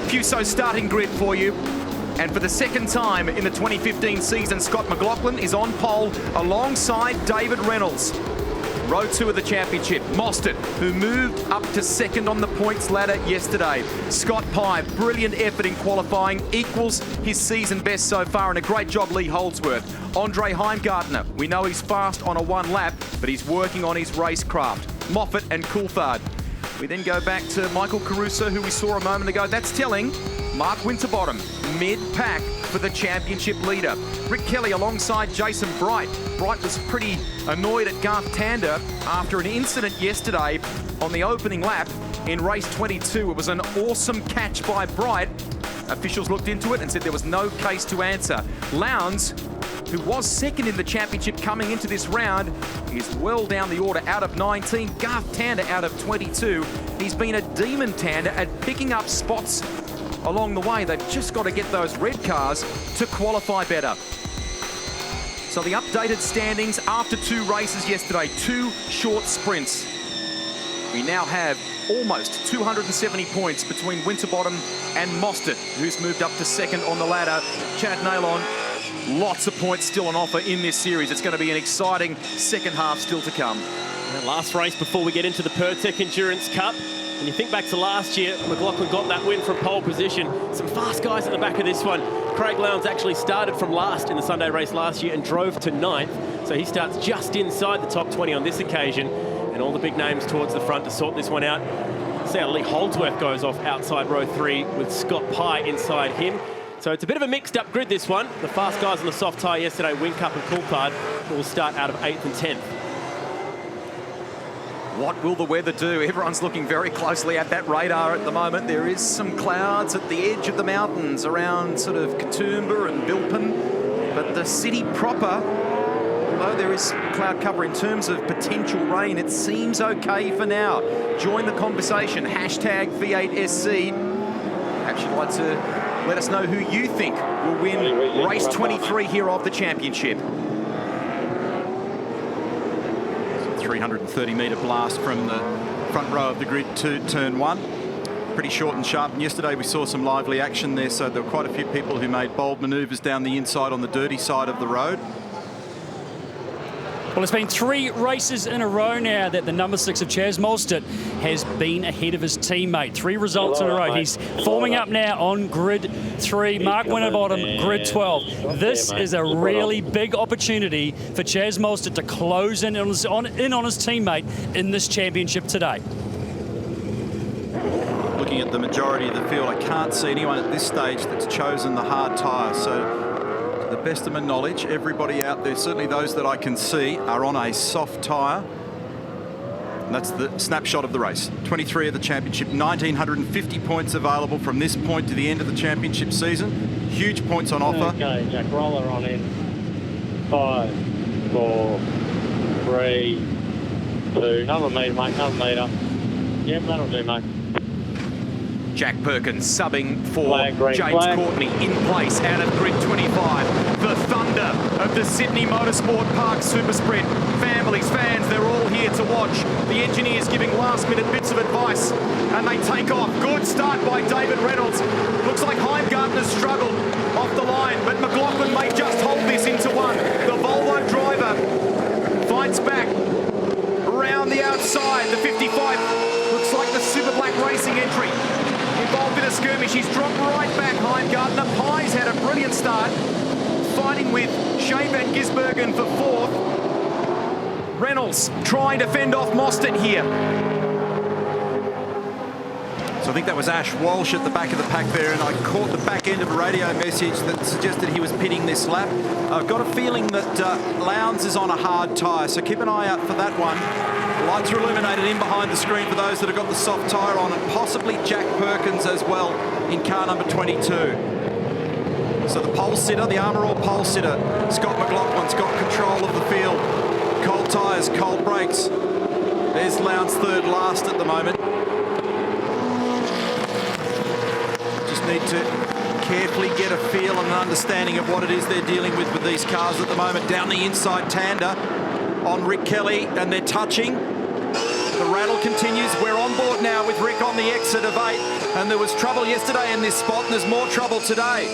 Fuso starting grid for you. And for the second time in the 2015 season, Scott McLaughlin is on pole alongside David Reynolds. Row 2 of the championship. Mostert, who moved up to second on the points ladder yesterday. Scott Pye, brilliant effort in qualifying, equals his season best so far, and a great job Lee Holdsworth. Andre Heimgartner, we know he's fast on a one lap, but he's working on his racecraft. Moffat and Coulthard. We then go back to Michael Caruso, who we saw a moment ago. That's telling. Mark Winterbottom, mid-pack for the championship leader. Rick Kelly alongside Jason Bright. Bright was pretty annoyed at Garth Tander after an incident yesterday on the opening lap in race 22. It was an awesome catch by Bright. Officials looked into it and said there was no case to answer. Lowndes, who was second in the championship coming into this round, is well down the order out of 19. Garth Tander out of 22. He's been a demon, Tander, at picking up spots along the way. They've just got to get those red cars to qualify better. So the updated standings after 2 races yesterday, 2 short sprints. We now have almost 270 points between Winterbottom and Mostert, who's moved up to second on the ladder. Chad Nailon, lots of points still on offer in this series. It's going to be an exciting second half still to come. And last race before we get into the Pertec Endurance Cup. When you think back to last year, McLaughlin got that win from pole position. Some fast guys at the back of this one. Craig Lowndes actually started from last in the Sunday race last year and drove to 9th. So he starts just inside the top 20 on this occasion. And all the big names towards the front to sort this one out. See how Lee Holdsworth goes off outside row 3 with Scott Pye inside him. So it's a bit of a mixed up grid, this one. The fast guys on the soft tyre yesterday, Whincup and Coulthard, will start out of 8th and 10th. What will the weather do? Everyone's looking very closely at that radar at the moment. There is some clouds at the edge of the mountains around sort of Katoomba and Bilpin. But the city proper, although there is cloud cover in terms of potential rain, it seems okay for now. Join the conversation. Hashtag V8SC. Perhaps you'd like to let us know who you think will win race 23 here of the championship. 330-metre blast from the front row of the grid to turn 1. Pretty short and sharp. And yesterday we saw some lively action there, so there were quite a few people who made bold manoeuvres down the inside on the dirty side of the road. Well, it's been 3 races in a row now that the number 6 of Chaz Mostert has been ahead of his teammate. 3 results in a row. He's forming up now on grid 3. Mark Winterbottom, grid 12. This is a really big opportunity for Chaz Mostert to close in on his teammate in this championship today. Looking at the majority of the field, I can't see anyone at this stage that's chosen the hard tyre. So to the best of my knowledge, everybody out there, certainly those that I can see, are on a soft tyre. And that's the snapshot of the race. 23 of the championship, 1,950 points available from this point to the end of the championship season. Huge points on offer. Okay, Jack, roller on in. 5, 4, 3, 2. Another metre, mate, another metre. Yep, that'll do, mate. Jack Perkins subbing for James flag. Courtney in place out of grid 25. The thunder of the Sydney Motorsport Park Supersprint. Families, fans, they're all here to watch. The engineers giving last-minute bits of advice, and they take off. Good start by David Reynolds. Looks like Heimgartner's struggled off the line, but McLaughlin may just hold this into 1. The Volvo driver fights back around the outside. The 55 looks like the Super Black Racing entry. Involved in a skirmish, he's dropped right back. Heimgartner. Pye's had a brilliant start, fighting with Shane Van Gisbergen for 4th. Reynolds trying to fend off Mostert here. So I think that was Ash Walsh at the back of the pack there, and I caught the back end of a radio message that suggested he was pitting this lap. I've got a feeling that Lowndes is on a hard tyre, so keep an eye out for that one. Lights are illuminated in behind the screen for those that have got the soft tyre on, and possibly Jack Perkins as well in car number 22. So the pole sitter, the Armour All pole sitter, Scott McLaughlin's got control of the field. Cold tyres, cold brakes. There's Lowndes third last at the moment. Just need to carefully get a feel and an understanding of what it is they're dealing with these cars at the moment. Down the inside, Tander on Rick Kelly, and they're touching. The rattle continues. We're on board now with Rick on the exit of 8. And there was trouble yesterday in this spot, and there's more trouble today.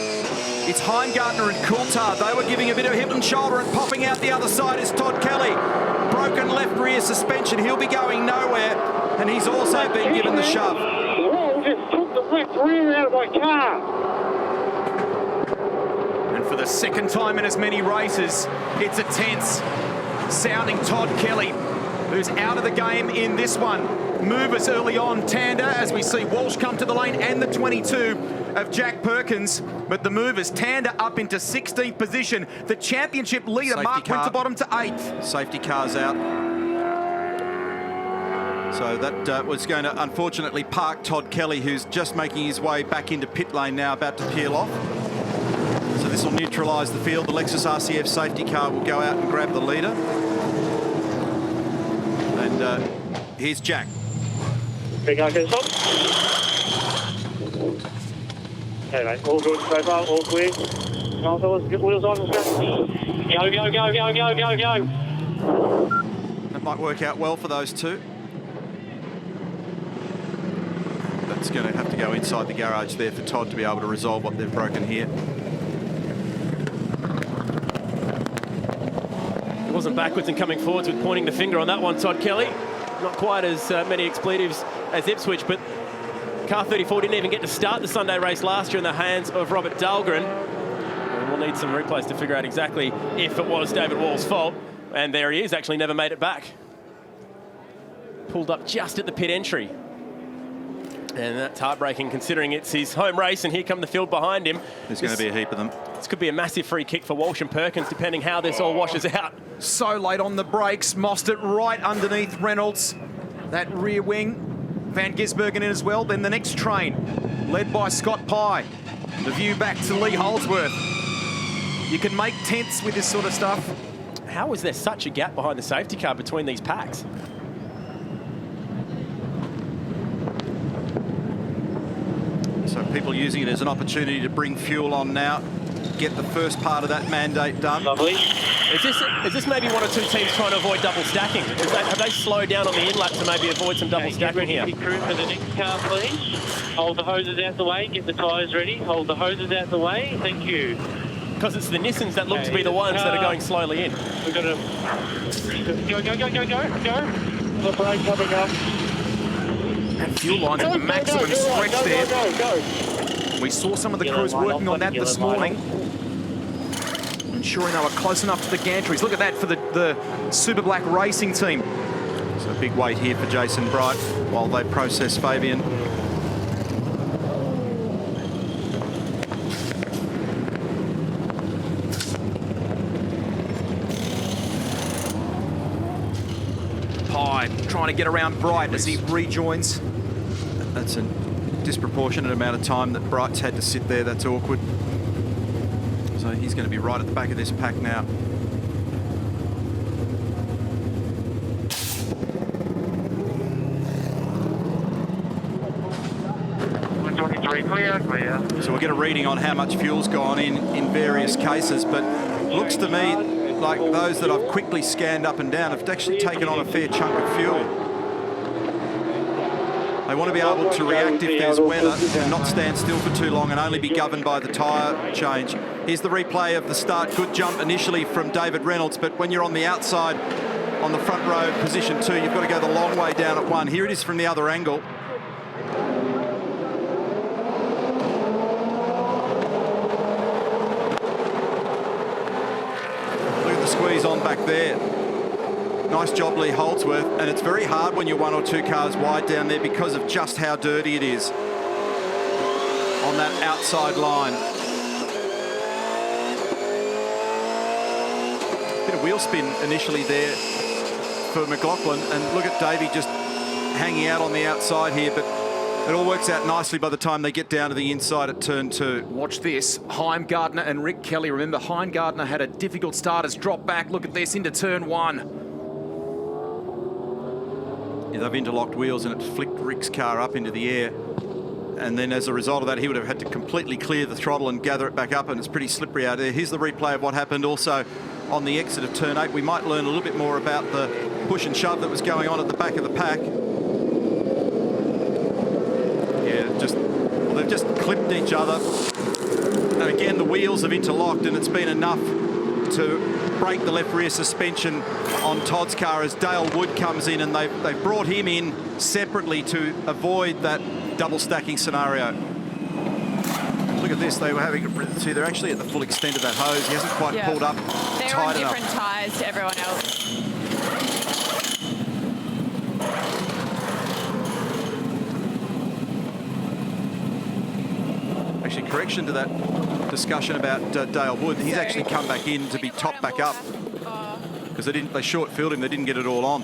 It's Heimgartner and Coulthard. They were giving a bit of hip and shoulder, and popping out the other side is Todd Kelly. Broken left rear suspension. He'll be going nowhere, and he's also been given the shove. Whoa, just took the left rear out of my car. And for the second time in as many races, it's a tense sounding Todd Kelly, who's out of the game in this one. Movers early on, Tander, as we see Walsh come to the lane, and the 22 of Jack Perkins. But the movers, Tander up into 16th position. The championship leader, Mark Winterbottom, to 8th. Safety car's out. So that was going to unfortunately park Todd Kelly, who's just making his way back into pit lane now, about to peel off. So this will neutralise the field. The Lexus RCF safety car will go out and grab the leader. And here's Jack. Big guy gets on. Okay, mate, all good so far, all clear. Come on, fellas, get wheels on, let's go. Go, go, go, go, go, go, go. That might work out well for those two. That's going to have to go inside the garage there for Todd to be able to resolve what they've broken here. It wasn't backwards and coming forwards with pointing the finger on that one, Todd Kelly. Not quite as many expletives as Ipswich, but car 34 didn't even get to start the Sunday race last year in the hands of Robert Dahlgren. And we'll need some replays to figure out exactly if it was David Wall's fault. And there he is, actually never made it back. Pulled up just at the pit entry. And that's heartbreaking considering it's his home race, and here come the field behind him. There's going to be a heap of them. This could be a massive free kick for Walsh and Perkins, depending how this all washes out. So late on the brakes, Mostert right underneath Reynolds. That rear wing, Van Gisbergen in as well. Then the next train, led by Scott Pye. The view back to Lee Holdsworth. You can make tenths with this sort of stuff. How is there such a gap behind the safety car between these packs? So people using it as an opportunity to bring fuel on now, get the first part of that mandate done. Lovely. Is this maybe one or two teams trying to avoid double stacking? Have they slowed down on the in lap to maybe avoid some double stacking here? Crew for the next car, please. Hold the hoses out the way, get the tyres ready. Hold the hoses out the way, thank you. Because it's the Nissans that look to be the ones that are going slowly in. We've got to go, go, go, go, go, go. The brake coming up. And fuel lines at the maximum stretch there. We saw some of the crews working on that this morning, ensuring they were close enough to the gantries. Look at that for the Super Black Racing team. So a big wait here for Jason Bright while they process Fabian. Pye trying to get around Bright as he rejoins. That's a disproportionate amount of time that Bright's had to sit there. That's awkward. So he's going to be right at the back of this pack now. Clear. So we'll get a reading on how much fuel's gone in various cases, but looks to me like those that I've quickly scanned up and down have actually taken on a fair chunk of fuel. They want to be able to react if there's weather and not stand still for too long and only be governed by the tyre change. Here's the replay of the start. Good jump initially from David Reynolds, but when you're on the outside on the front row, position 2, you've got to go the long way down at 1. Here it is from the other angle. Squeeze on back there. Nice job, Lee Holdsworth, and it's very hard when you're 1 or 2 cars wide down there because of just how dirty it is on that outside line. Bit of wheel spin initially there for McLaughlin, and look at Davey just hanging out on the outside here, but it all works out nicely by the time they get down to the inside at turn 2. Watch this, Heimgartner and Rick Kelly. Remember, Heimgartner had a difficult start, has dropped back. Look at this, into turn 1. Yeah, they've interlocked wheels and it flicked Rick's car up into the air. And then as a result of that, he would have had to completely clear the throttle and gather it back up, and it's pretty slippery out there. Here's the replay of what happened also on the exit of turn 8. We might learn a little bit more about the push and shove that was going on at the back of the pack. Yeah, well, they've just clipped each other. And again, the wheels have interlocked, and it's been enough to break the left rear suspension on Todd's car as Dale Wood comes in, and they've brought him in separately to avoid that double stacking scenario. Look at this, they were having, see, they're actually at the full extent of that hose. He hasn't quite pulled up They were on tight enough. different tyres to everyone else. Actually, correction to that discussion about Dale Wood. He's actually come back in to be topped back up because they short filled him. They didn't get it all on.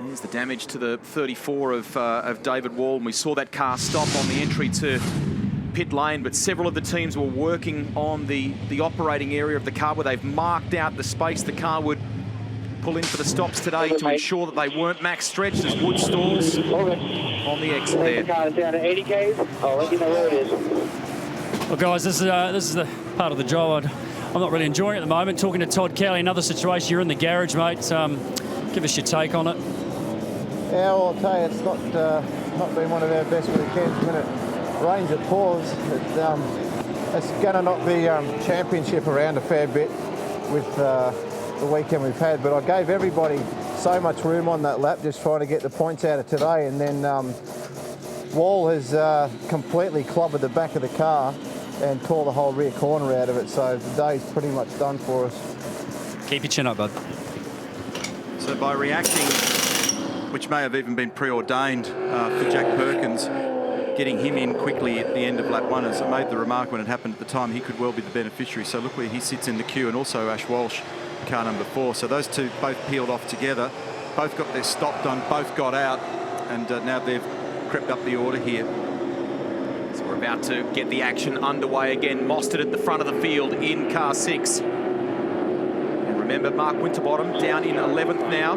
Here's the damage to the 34 of David Wall, and we saw that car stop on the entry to pit lane, but several of the teams were working on the operating area of the car where they've marked out the space the car would pull in for the stops today to ensure that they weren't max stretched as Wood stalls on the exit there. The car is down to 80 Ks. I'll let you know where it is. Well, guys, this is the part of the job I'm not really enjoying at the moment. Talking to Todd Kelly, another situation. You're in the garage, mate. Give us your take on it. Yeah, well, I'll tell you, it's not been one of our best weekends. When it rains, it pours. It's going to knock the championship around a fair bit with the weekend we've had. But I gave everybody so much room on that lap, just trying to get the points out of today. And then Wall has completely clobbered the back of the car and tore the whole rear corner out of it. So the day's pretty much done for us. Keep your chin up, bud. So by reacting, which may have even been preordained for Jack Perkins, getting him in quickly at the end of lap 1, as it made the remark when it happened at the time, he could well be the beneficiary. So look where he sits in the queue, and also Ash Walsh, car number 4. So those two both peeled off together, both got their stop done, both got out, and now they've crept up the order here. So we're about to get the action underway again. Mostert at the front of the field in car 6. And remember, Mark Winterbottom down in 11th now.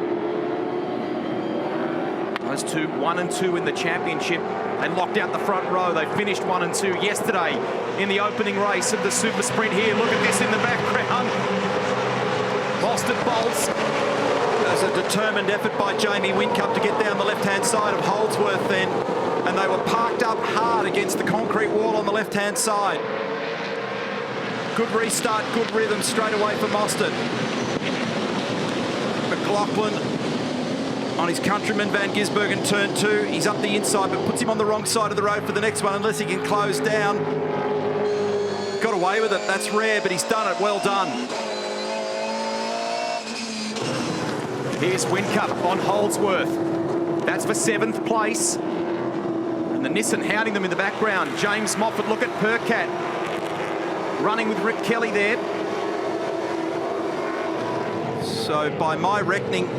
Those two, 1 and 2 in the championship. They locked out the front row. They finished 1 and 2 yesterday in the opening race of the Super Sprint here. Look at this in the background. Mostert bolts. There's a determined effort by Jamie Whincup to get down the left-hand side of Holdsworth then, and they were parked up hard against the concrete wall on the left-hand side. Good restart, good rhythm straight away for Mostert. McLaughlin on his countryman Van Gisbergen turn 2. He's up the inside, but puts him on the wrong side of the road for the next one unless he can close down. Got away with it. That's rare, but he's done it. Well done. Here's Whincup on Holdsworth. That's for 7th place. And the Nissan hounding them in the background. James Moffat, look at Percat. Running with Rick Kelly there. So by my reckoning,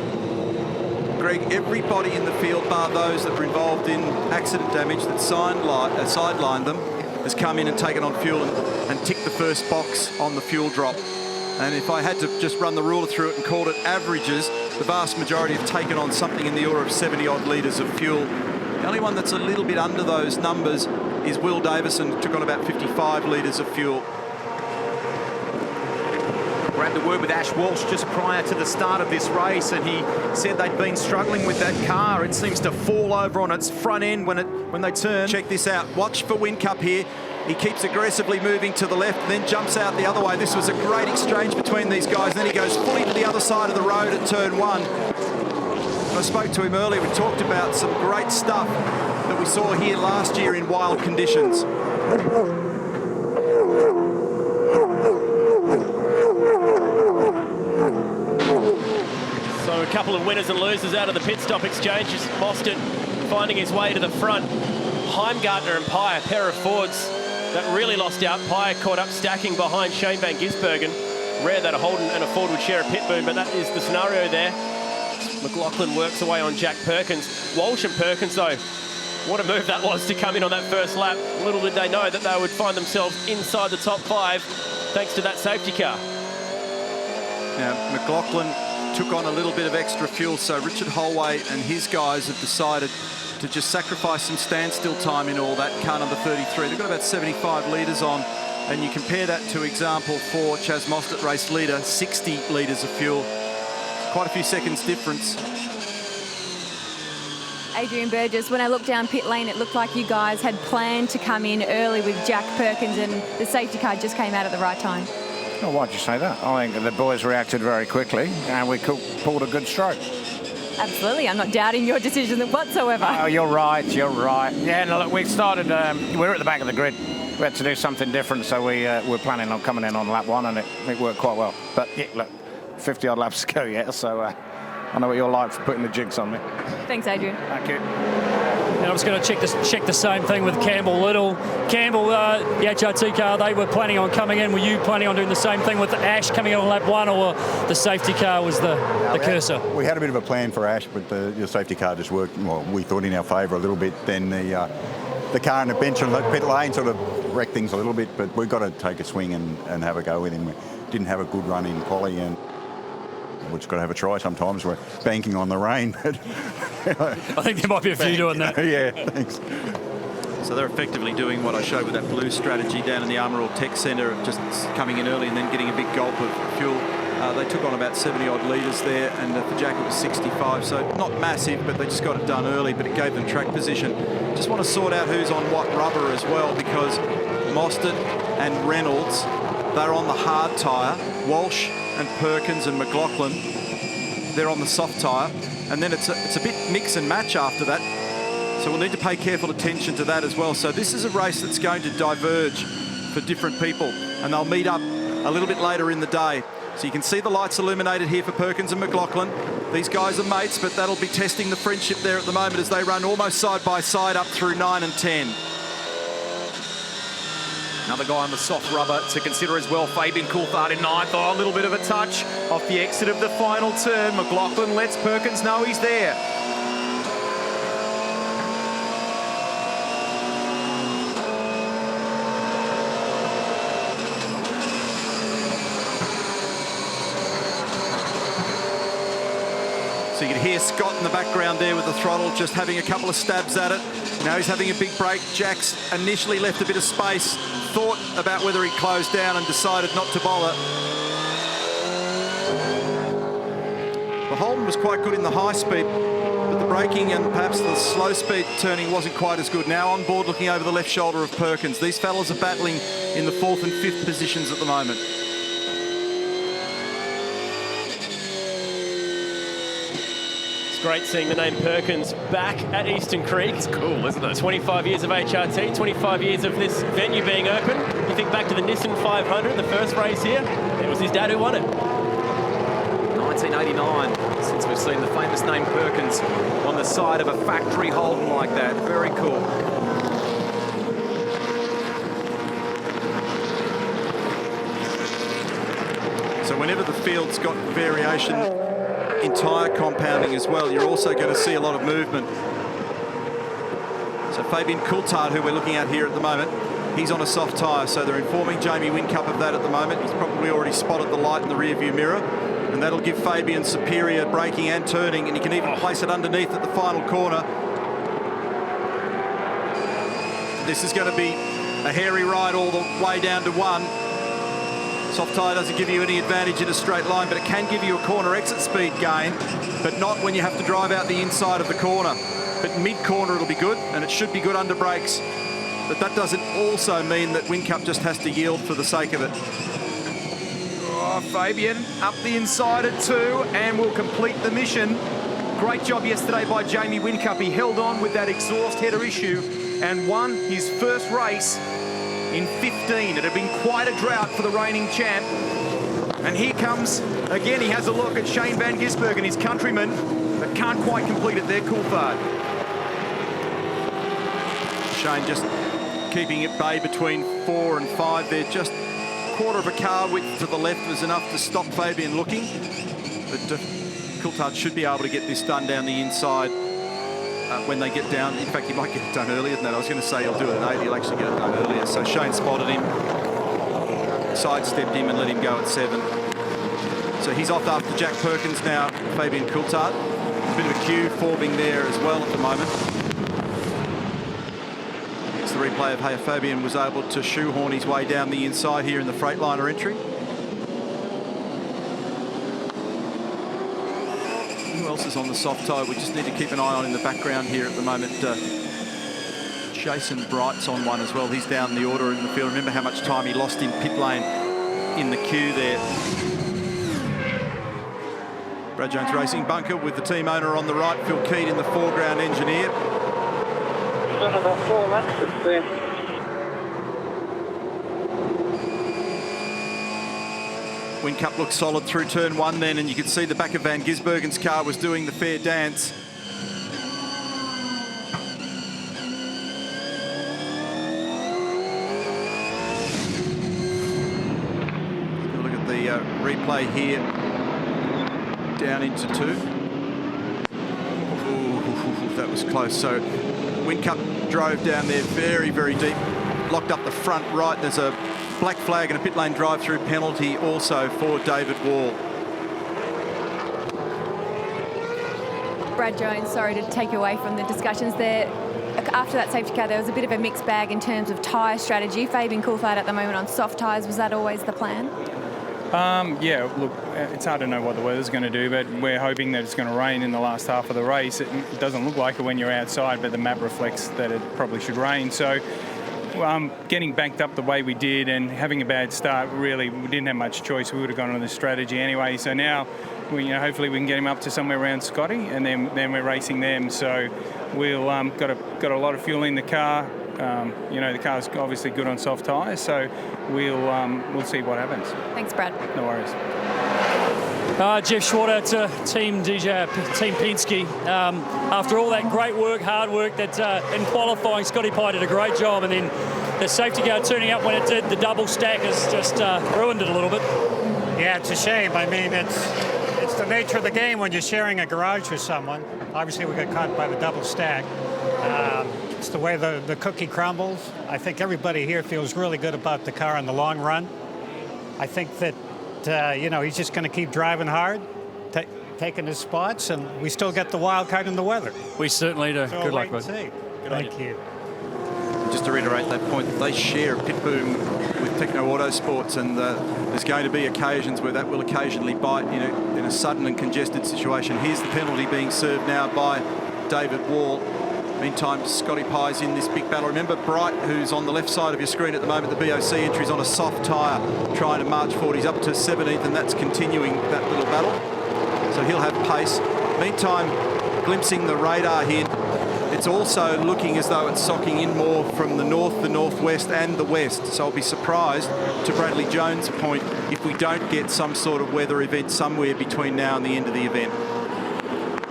Greg, everybody in the field, bar those that were involved in accident damage that sidelined them, has come in and taken on fuel and ticked the first box on the fuel drop. And if I had to just run the ruler through it and called it averages, the vast majority have taken on something in the order of 70-odd litres of fuel. The only one that's a little bit under those numbers is Will Davison, who took on about 55 litres of fuel. Grabbed a word with Ash Walsh just prior to the start of this race, and he said they'd been struggling with that car. It seems to fall over on its front end when they turn. Check this out. Watch for Whincup here. He keeps aggressively moving to the left, and then jumps out the other way. This was a great exchange between these guys. And then he goes fully to the other side of the road at turn 1. I spoke to him earlier. We talked about some great stuff that we saw here last year in wild conditions. So a couple of winners and losers out of the pit stop exchanges. Mostert finding his way to the front. Heimgartner and Pye, a pair of Fords that really lost out. Pye caught up stacking behind Shane Van Gisbergen. Rare that a Holden and a Ford would share a pit boom, but that is the scenario there. McLaughlin works away on Jack Perkins. Walsh and Perkins, though, what a move that was to come in on that first lap. Little did they know that they would find themselves inside the top 5 thanks to that safety car. Now, McLaughlin took on a little bit of extra fuel, so Richard Holway and his guys have decided to just sacrifice some standstill time in all that. Car number 33, they've got about 75 litres on And you compare that to example for Chaz Mostert, race leader, 60 litres of fuel. Quite a few seconds difference. Adrian Burgess, when I looked down pit lane, it looked like you guys had planned to come in early with Jack Perkins, and the safety car just came out at the right time. Oh, why'd you say that? I think the boys reacted very quickly and we pulled a good stroke. Absolutely, I'm not doubting your decision whatsoever. Oh, you're right, you're right. Yeah, no, look, we started, we were at the back of the grid. We had to do something different, so we were planning on coming in on lap 1, and it worked quite well. But yeah, look, 50-odd laps to go yet, so I know what you're like for putting the jigs on me. Thanks, Adrian. Thank you. And I was going to check the same thing with Campbell Little. Campbell, the HRT car, they were planning on coming in. Were you planning on doing the same thing with Ash coming in on lap 1, or the safety car was the cursor? We had a bit of a plan for Ash, but the safety car just worked, well, we thought in our favour a little bit. Then the car in the bench on the pit lane sort of wrecked things a little bit, but we've got to take a swing and have a go with him. We didn't have a good run in quali, and we've just got to have a try sometimes. We're banking on the rain, but I think there might be a few doing that. Yeah, thanks. So they're effectively doing what I showed with that blue strategy down in the Armour Tech Centre, of just coming in early and then getting a big gulp of fuel. They took on about 70-odd litres there, and for Jack it was 65, so not massive, but they just got it done early, but it gave them track position. Just want to sort out who's on what rubber as well, because Mostert and Reynolds, they're on the hard tyre. Walsh and Perkins and McLaughlin, they're on the soft tyre, and then it's a bit mix and match after that. So we'll need to pay careful attention to that as well. So this is a race that's going to diverge for different people, and they'll meet up a little bit later in the day. So you can see the lights illuminated here for Perkins and McLaughlin. These guys are mates, but that'll be testing the friendship there at the moment as they run almost side by side up through 9 and 10. Another guy on the soft rubber to consider as well, Fabian Coulthard in 9th. Oh, a little bit of a touch off the exit of the final turn. McLaughlin lets Perkins know he's there. So you can hear Scott in the background there with the throttle, just having a couple of stabs at it. Now he's having a big break. Jack's initially left a bit of space, thought about whether he closed down and decided not to bother. The Holden was quite good in the high speed, but the braking and perhaps the slow speed turning wasn't quite as good. Now on board looking over the left shoulder of Perkins. These fellas are battling in the 4th and 5th positions at the moment. It's great seeing the name Perkins back at Eastern Creek. It's cool, isn't it? 25 years of HRT, 25 years of this venue being open. You think back to the Nissan 500, the first race here, it was his dad who won it. 1989, since we've seen the famous name Perkins on the side of a factory Holden like that. Very cool. So whenever the field's got variation in tyre compounding as well, you're also going to see a lot of movement. So Fabian Coulthard, who we're looking at here at the moment, he's on a soft tyre, so they're informing Jamie Whincup of that at the moment. He's probably already spotted the light in the rear-view mirror, and that'll give Fabian superior braking and turning, and he can even place it underneath at the final corner. This is going to be a hairy ride all the way down to 1. Soft tyre doesn't give you any advantage in a straight line, but it can give you a corner exit speed gain, but not when you have to drive out the inside of the corner. But mid-corner it'll be good, and it should be good under brakes. But that doesn't also mean that Whincup just has to yield for the sake of it. Oh, Fabian up the inside at 2 and will complete the mission. Great job yesterday by Jamie Whincup. He held on with that exhaust header issue and won his first race in 15. It had been quite a drought for the reigning champ. And here comes, again, he has a look at Shane Van Gisbergen and his countrymen, but can't quite complete it there, Coulthard. Shane just keeping it bay between 4 and 5 there. Just quarter of a car width to the left was enough to stop Fabian looking. But Coulthard should be able to get this done down the inside when they get down. In fact, he might get it done earlier than that. I was going to say he'll do it at 8. He'll actually get it done earlier. So Shane spotted him, sidestepped him and let him go at 7. So he's off after Jack Perkins now, Fabian Coulthard. A bit of a queue forming there as well at the moment. It's the replay of how Fabian was able to shoehorn his way down the inside here in the Freightliner entry. Who else is on the soft tyre? We just need to keep an eye on in the background here at the moment. Jason Bright's on one as well. He's down the order in the field. Remember how much time he lost in pit lane in the queue there. Brad Jones Racing bunker with the team owner on the right, Phil Keane in the foreground engineer. About 4 laps it's there. Whincup looks solid through turn 1 then, and you can see the back of Van Gisbergen's car was doing the fair dance. Look at the replay here. Down into 2. Ooh, that was close. So Whincup drove down there very, very deep, locked up the front right. There's a black flag and a pit lane drive-through penalty also for David Wall. Brad Jones, sorry to take you away from the discussions there. After that safety car, there was a bit of a mixed bag in terms of tyre strategy. Fabian Coulthard at the moment on soft tyres. Was that always the plan? Yeah, look, it's hard to know what the weather's going to do, but we're hoping that it's going to rain in the last half of the race. It doesn't look like it when you're outside, but the map reflects that it probably should rain. So getting banked up the way we did and having a bad start, really, we didn't have much choice. We would have gone on this strategy anyway. So now, hopefully we can get him up to somewhere around Scotty, and then we're racing them. So we'll got a lot of fuel in the car. The car's obviously good on soft tyres, so we'll see what happens. Thanks, Brad. No worries. Jeff Schwarter to Team Penske. After all that great work, hard work that in qualifying, Scotty Pye did a great job, and then the safety car turning up when it did, the double stack has just ruined it a little bit. Yeah, it's a shame. I mean, it's the nature of the game when you're sharing a garage with someone. Obviously, we got caught by the double stack. It's the way the cookie crumbles. I think everybody here feels really good about the car in the long run. I think that, he's just going to keep driving hard, taking his spots, and we still get the wild card in the weather. We certainly do. So good luck, bud. Thank you. Just to reiterate that point, they share a pit boom with Techno Autosports, and there's going to be occasions where that will occasionally bite in a sudden and congested situation. Here's the penalty being served now by David Wall. Meantime, Scotty Pye's in this big battle. Remember Bright, who's on the left side of your screen at the moment, the BOC entry's on a soft tyre, trying to march forward. He's up to 17th, and that's continuing that little battle. So he'll have pace. Meantime, glimpsing the radar here, it's also looking as though it's socking in more from the north, the northwest, and the west. So I'll be surprised, to Bradley Jones' point, if we don't get some sort of weather event somewhere between now and the end of the event.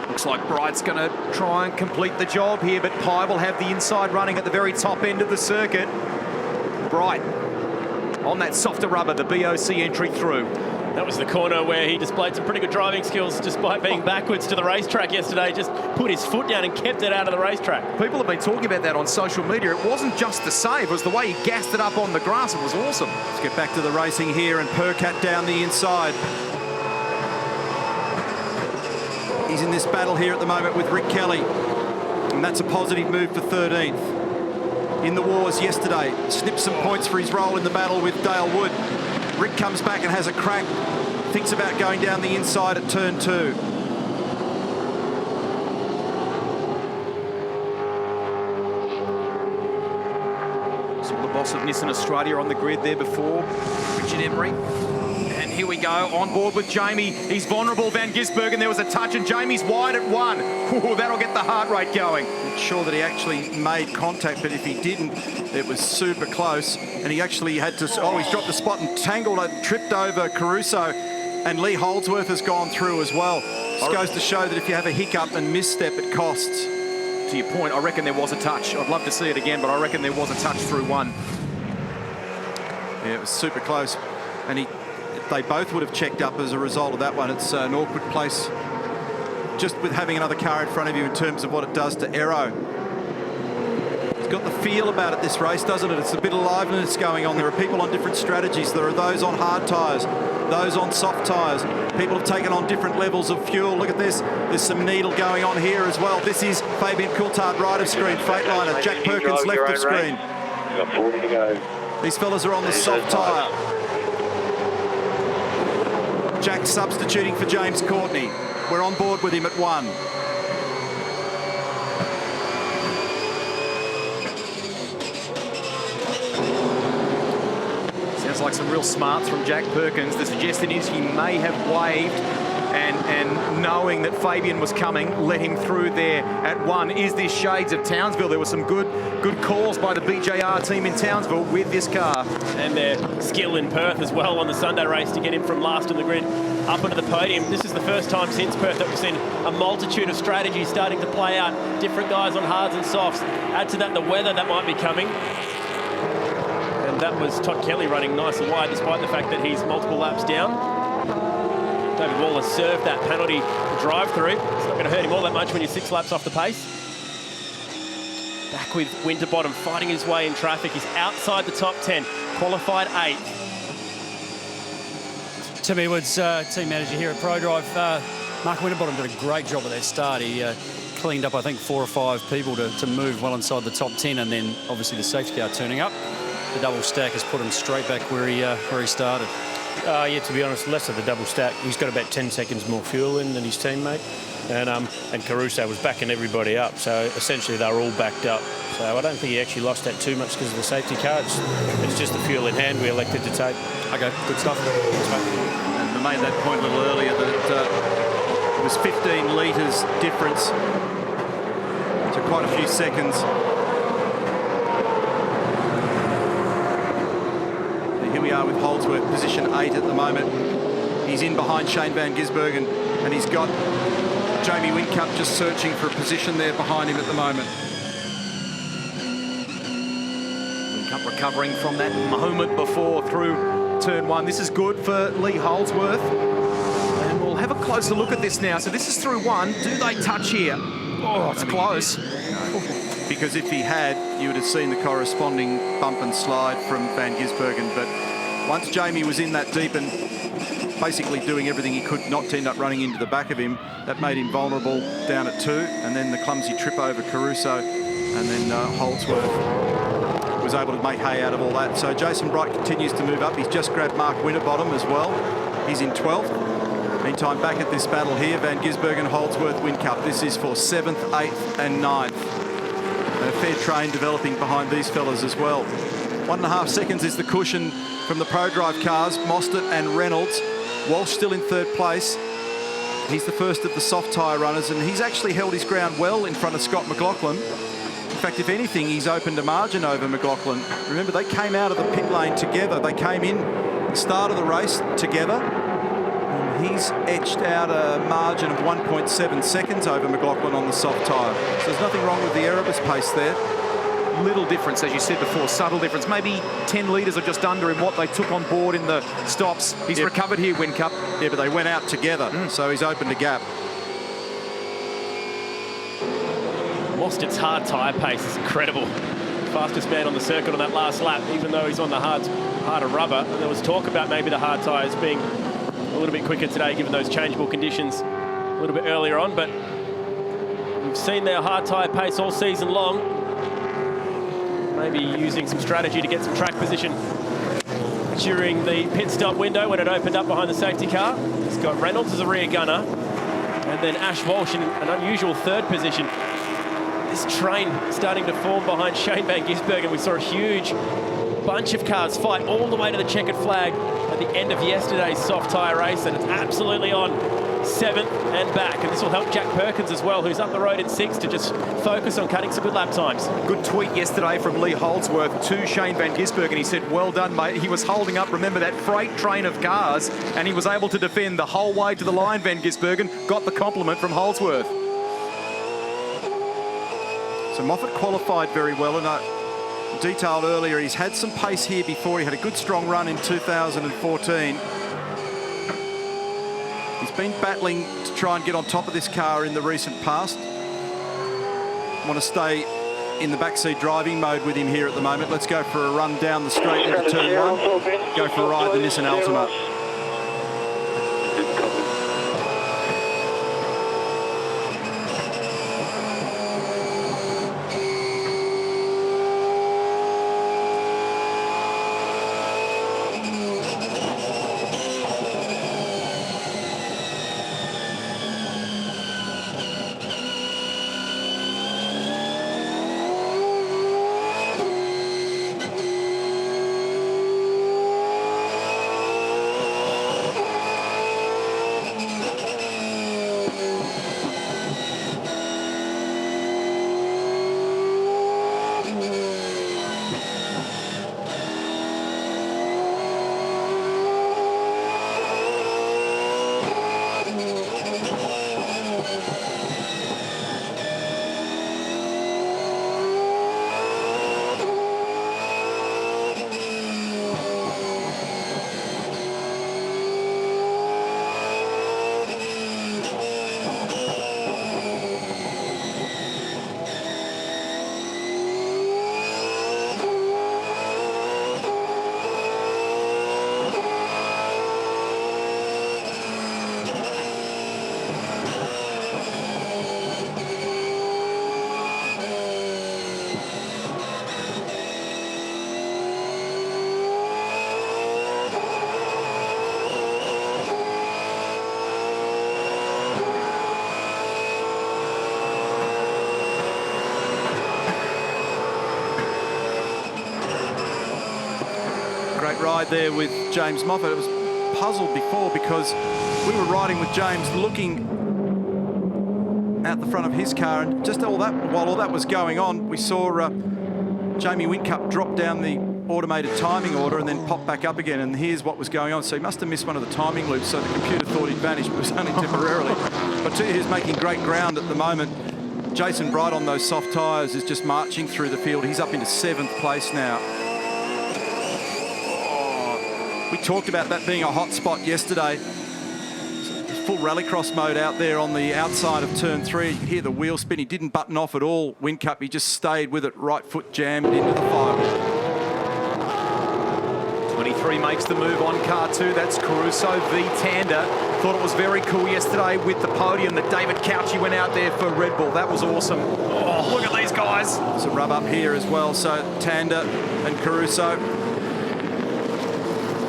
Looks like Bright's going to try and complete the job here, but Pye will have the inside running at the very top end of the circuit. Bright on that softer rubber, the BOC entry through. That was the corner where he displayed some pretty good driving skills despite being backwards to the racetrack yesterday. Just put his foot down and kept it out of the racetrack. People have been talking about that on social media. It wasn't just the save, it was the way he gassed it up on the grass. It was awesome. Let's get back to the racing here, and Percat down the inside. He's in this battle here at the moment with Rick Kelly, and that's a positive move for 13th. In the wars yesterday, snipped some points for his role in the battle with Dale Wood. Rick comes back and has a crack, thinks about going down the inside at turn 2. Saw the boss of Nissan Australia on the grid there before, Richard Emery. And here we go, on board with Jamie. He's vulnerable, Van Gisbergen. There was a touch, and Jamie's wide at 1. Ooh, that'll get the heart rate going. Not sure that he actually made contact, but if he didn't, it was super close. And he actually had to, he's dropped the spot and tangled it, tripped over Caruso. And Lee Holdsworth has gone through as well. This goes to show that if you have a hiccup and misstep, it costs. To your point, I reckon there was a touch. I'd love to see it again, but I reckon there was a touch through 1. Yeah, it was super close. And they both would have checked up as a result of that one. It's an awkward place just with having another car in front of you in terms of what it does to aero. It's got the feel about it, this race, doesn't it? It's a bit of liveliness going on. There are people on different strategies. There are those on hard tyres. those on soft tyres. People have taken on different levels of fuel. Look at this. There's some needle going on here as well. This is Fabian Coulthard right of screen, Freightliner. Jack Perkins left of screen. You've got 40 to go. These fellas are on the soft tyre. Jack substituting for James Courtney. We're on board with him at 1. Sounds like some real smarts from Jack Perkins. The suggestion is he may have waved and knowing that Fabian was coming, let him through there at 1. Is this shades of Townsville? There were some good calls by the BJR team in Townsville with this car. And their skill in Perth as well on the Sunday race to get him from last on the grid up onto the podium. This is the first time since Perth that we've seen a multitude of strategies starting to play out. Different guys on hards and softs. Add to that the weather that might be coming. And that was Todd Kelly running nice and wide despite the fact that he's multiple laps down. David Waller served that penalty drive-through. It's not going to hurt him all that much when you're 6 laps off the pace. Back with Winterbottom fighting his way in traffic. He's outside the top 10, qualified 8th. Tim Edwards, team manager here at ProDrive. Mark Winterbottom did a great job at that start. He cleaned up, I think, 4 or 5 people to move well inside the top 10, and then obviously the safety car turning up. The double stack has put him straight back where he started. Yeah, to be honest, less of the double stack. He's got about 10 seconds more fuel in than his teammate. And Caruso was backing everybody up, so essentially they were all backed up. So I don't think he actually lost that too much because of the safety car. It's just the fuel in hand we elected to take. Okay, good stuff. And I made that point a little earlier that it was 15 litres difference to quite a few seconds. Here we are with Holdsworth, position 8 at the moment. He's in behind Shane Van Gisbergen, and he's got Jamie Whincup just searching for a position there behind him at the moment. Whincup recovering from that moment before through turn 1. This is good for Lee Holdsworth. And we'll have a closer look at this now. So this is through 1. Do they touch here? Oh, it's close. Because if he had, you would have seen the corresponding bump and slide from Van Gisbergen. But once Jamie was in that deep and basically doing everything he could not to end up running into the back of him, that made him vulnerable down at 2. And then the clumsy trip over Caruso, and then Holdsworth was able to make hay out of all that. So Jason Bright continues to move up. He's just grabbed Mark Winterbottom as well. He's in 12th. Meantime, back at this battle here, Van Gisbergen, Holdsworth, Whincup. This is for 7th, 8th and 9th. A fair train developing behind these fellas as well. 1.5 seconds is the cushion from the ProDrive cars, Mostert and Reynolds. Walsh still in 3rd place. He's the first of the soft tyre runners, and he's actually held his ground well in front of Scott McLaughlin. In fact, if anything, he's opened a margin over McLaughlin. Remember, they came out of the pit lane together. They came in the start of the race together. He's edged out a margin of 1.7 seconds over McLaughlin on the soft tyre. So there's nothing wrong with the Erebus pace there. Little difference, as you said before, subtle difference. Maybe 10 litres or just under in what they took on board in the stops. He's recovered here, Whincup. Yeah, but they went out together, so he's opened a gap. Mostert's hard tyre pace is incredible. Fastest man on the circuit on that last lap, even though he's on the harder rubber. And there was talk about maybe the hard tyres being a little bit quicker today, given those changeable conditions a little bit earlier on. But we've seen their hard tyre pace all season long. Maybe using some strategy to get some track position during the pit stop window when it opened up behind the safety car. He's got Reynolds as a rear gunner, and then Ash Walsh in an unusual 3rd position. This train starting to form behind Shane Van Gisbergen. We saw a huge bunch of cars fight all the way to the checkered flag at the end of yesterday's soft tyre race, and it's absolutely on 7th and back. And this will help Jack Perkins as well, who's up the road in 6th, to just focus on cutting some good lap times. Good tweet yesterday from Lee Holdsworth to Shane Van Gisbergen. He said, well done, mate. He was holding up, remember, that freight train of cars, and he was able to defend the whole way to the line, Van Gisbergen. Got the compliment from Holdsworth. So Moffat qualified very well, and I detailed earlier he's had some pace here before. He had a good strong run in 2014. He's been battling to try and get on top of this car in the recent past. Want to stay in the backseat driving mode with him here at the moment. Let's go for a run down the straight into turn 1. Go for a ride the Nissan Altima. great ride there with James Moffat. It was puzzled before because we were riding with James looking out the front of his car, and just while all that was going on, we saw Jamie Whincup drop down the automated timing order and then pop back up again, and here's what was going on. So he must have missed one of the timing loops, so the computer thought he'd vanished, but it was only temporarily. But he's making great ground at the moment. Jason Bright on those soft tyres is just marching through the field. He's up into 7th place now. Oh, we talked about that being a hot spot yesterday. Full rallycross mode out there on the outside of turn 3. You can hear the wheel spin. He didn't button off at all, Whincup. He just stayed with it, right foot jammed into the fire. 23 makes the move on car 2. That's Caruso v. Tander. Thought it was very cool yesterday with the podium that David Cauchi went out there for Red Bull. That was awesome. Oh, look at these guys. There's a rub up here as well. So Tander and Caruso.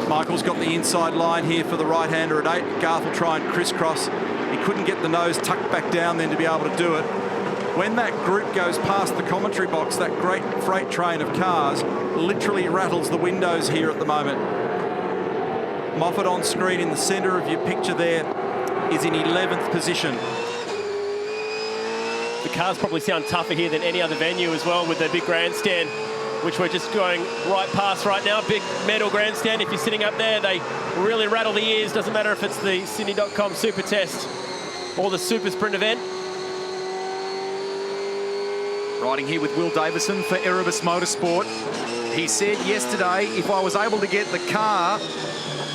Michael's got the inside line here for the right-hander at 8. Garth will try and crisscross. He couldn't get the nose tucked back down then to be able to do it. When that group goes past the commentary box, that great freight train of cars literally rattles the windows here at the moment. Moffat on screen in the centre of your picture there is in 11th position. The cars probably sound tougher here than any other venue as well, with the big grandstand, which we're just going right past right now. Big metal grandstand. If you're sitting up there, they really rattle the ears. Doesn't matter if it's the Sydney.com Super Test or the SuperSprint event. Riding here with Will Davison for Erebus Motorsport. He said yesterday, if I was able to get the car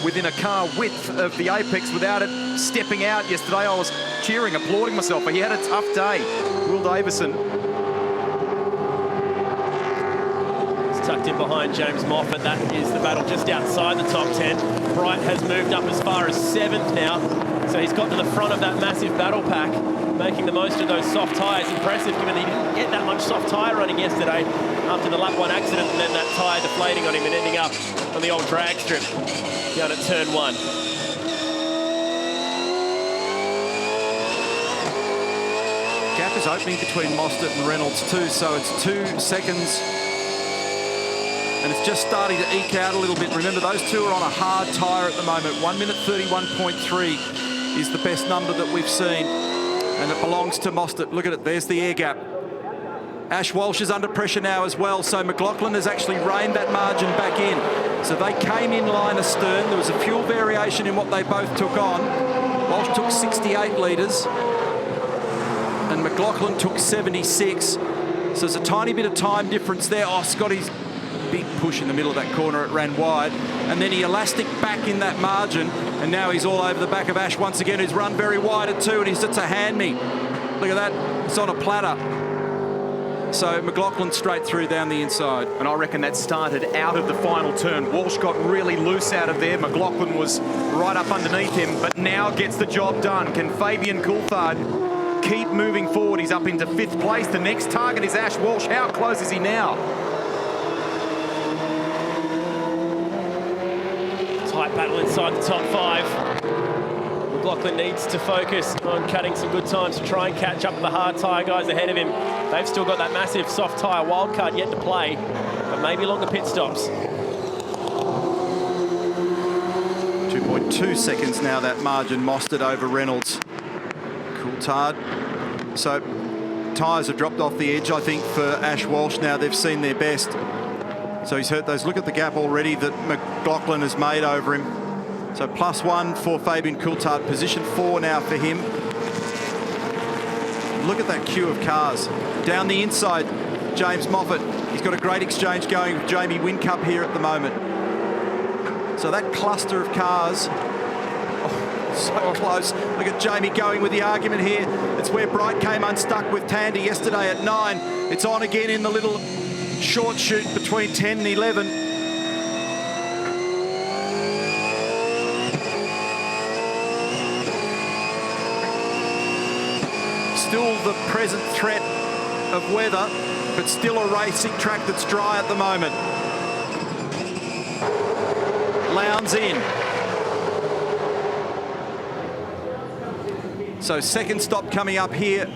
within a car width of the apex without it stepping out yesterday, I was cheering, applauding myself. But he had a tough day. Will Davison. Tucked in behind James Moffat. That is the battle just outside the top 10. Bright has moved up as far as 7th now. So he's got to the front of that massive battle pack, making the most of those soft tyres. Impressive, given he didn't get that much soft tyre running yesterday after the lap 1 accident, and then that tyre deflating on him and ending up on the old drag strip down at turn 1. Gap is opening between Mostert and Reynolds too, so it's 2 seconds. And it's just starting to eke out a little bit. Remember, those two are on a hard tyre at the moment. 1 minute 31.3 is the best number that we've seen. And it belongs to Mostert. Look at it, there's the air gap. Ash Walsh is under pressure now as well. So McLaughlin has actually reined that margin back in. So they came in line astern. There was a fuel variation in what they both took on. Walsh took 68 litres. And McLaughlin took 76. So there's a tiny bit of time difference there. Oh, Scotty's big push in the middle of that corner, it ran wide, and then he elastic back in that margin, and now he's all over the back of Ash once again, who's run very wide at 2, and he sits a hand me. Look at that, it's on a platter. So McLaughlin straight through down the inside. And I reckon that started out of the final turn. Walsh got really loose out of there. McLaughlin was right up underneath him, but now gets the job done. Can Fabian Coulthard keep moving forward? He's up into 5th place. The next target is Ash Walsh. How close is he now? Tight battle inside the top 5. McLaughlin needs to focus on cutting some good times to try and catch up with the hard tyre guys ahead of him. They've still got that massive soft tyre wildcard yet to play, but maybe longer pit stops. 2.2 seconds now, that margin. Mostert over Reynolds. Coulthard. So tyres have dropped off the edge, I think, for Ash Walsh now. They've seen their best. So he's hurt those. Look at the gap already that McLaughlin has made over him. So +1 for Fabian Coulthard. Position 4 now for him. Look at that queue of cars. Down the inside, James Moffat. He's got a great exchange going with Jamie Whincup here at the moment. So that cluster of cars, so close. Look at Jamie going with the argument here. It's where Bright came unstuck with Tander yesterday at 9. It's on again in the little short shoot between 10 and 11. Still the present threat of weather, but still a racing track that's dry at the moment. Lowndes in. So second stop coming up here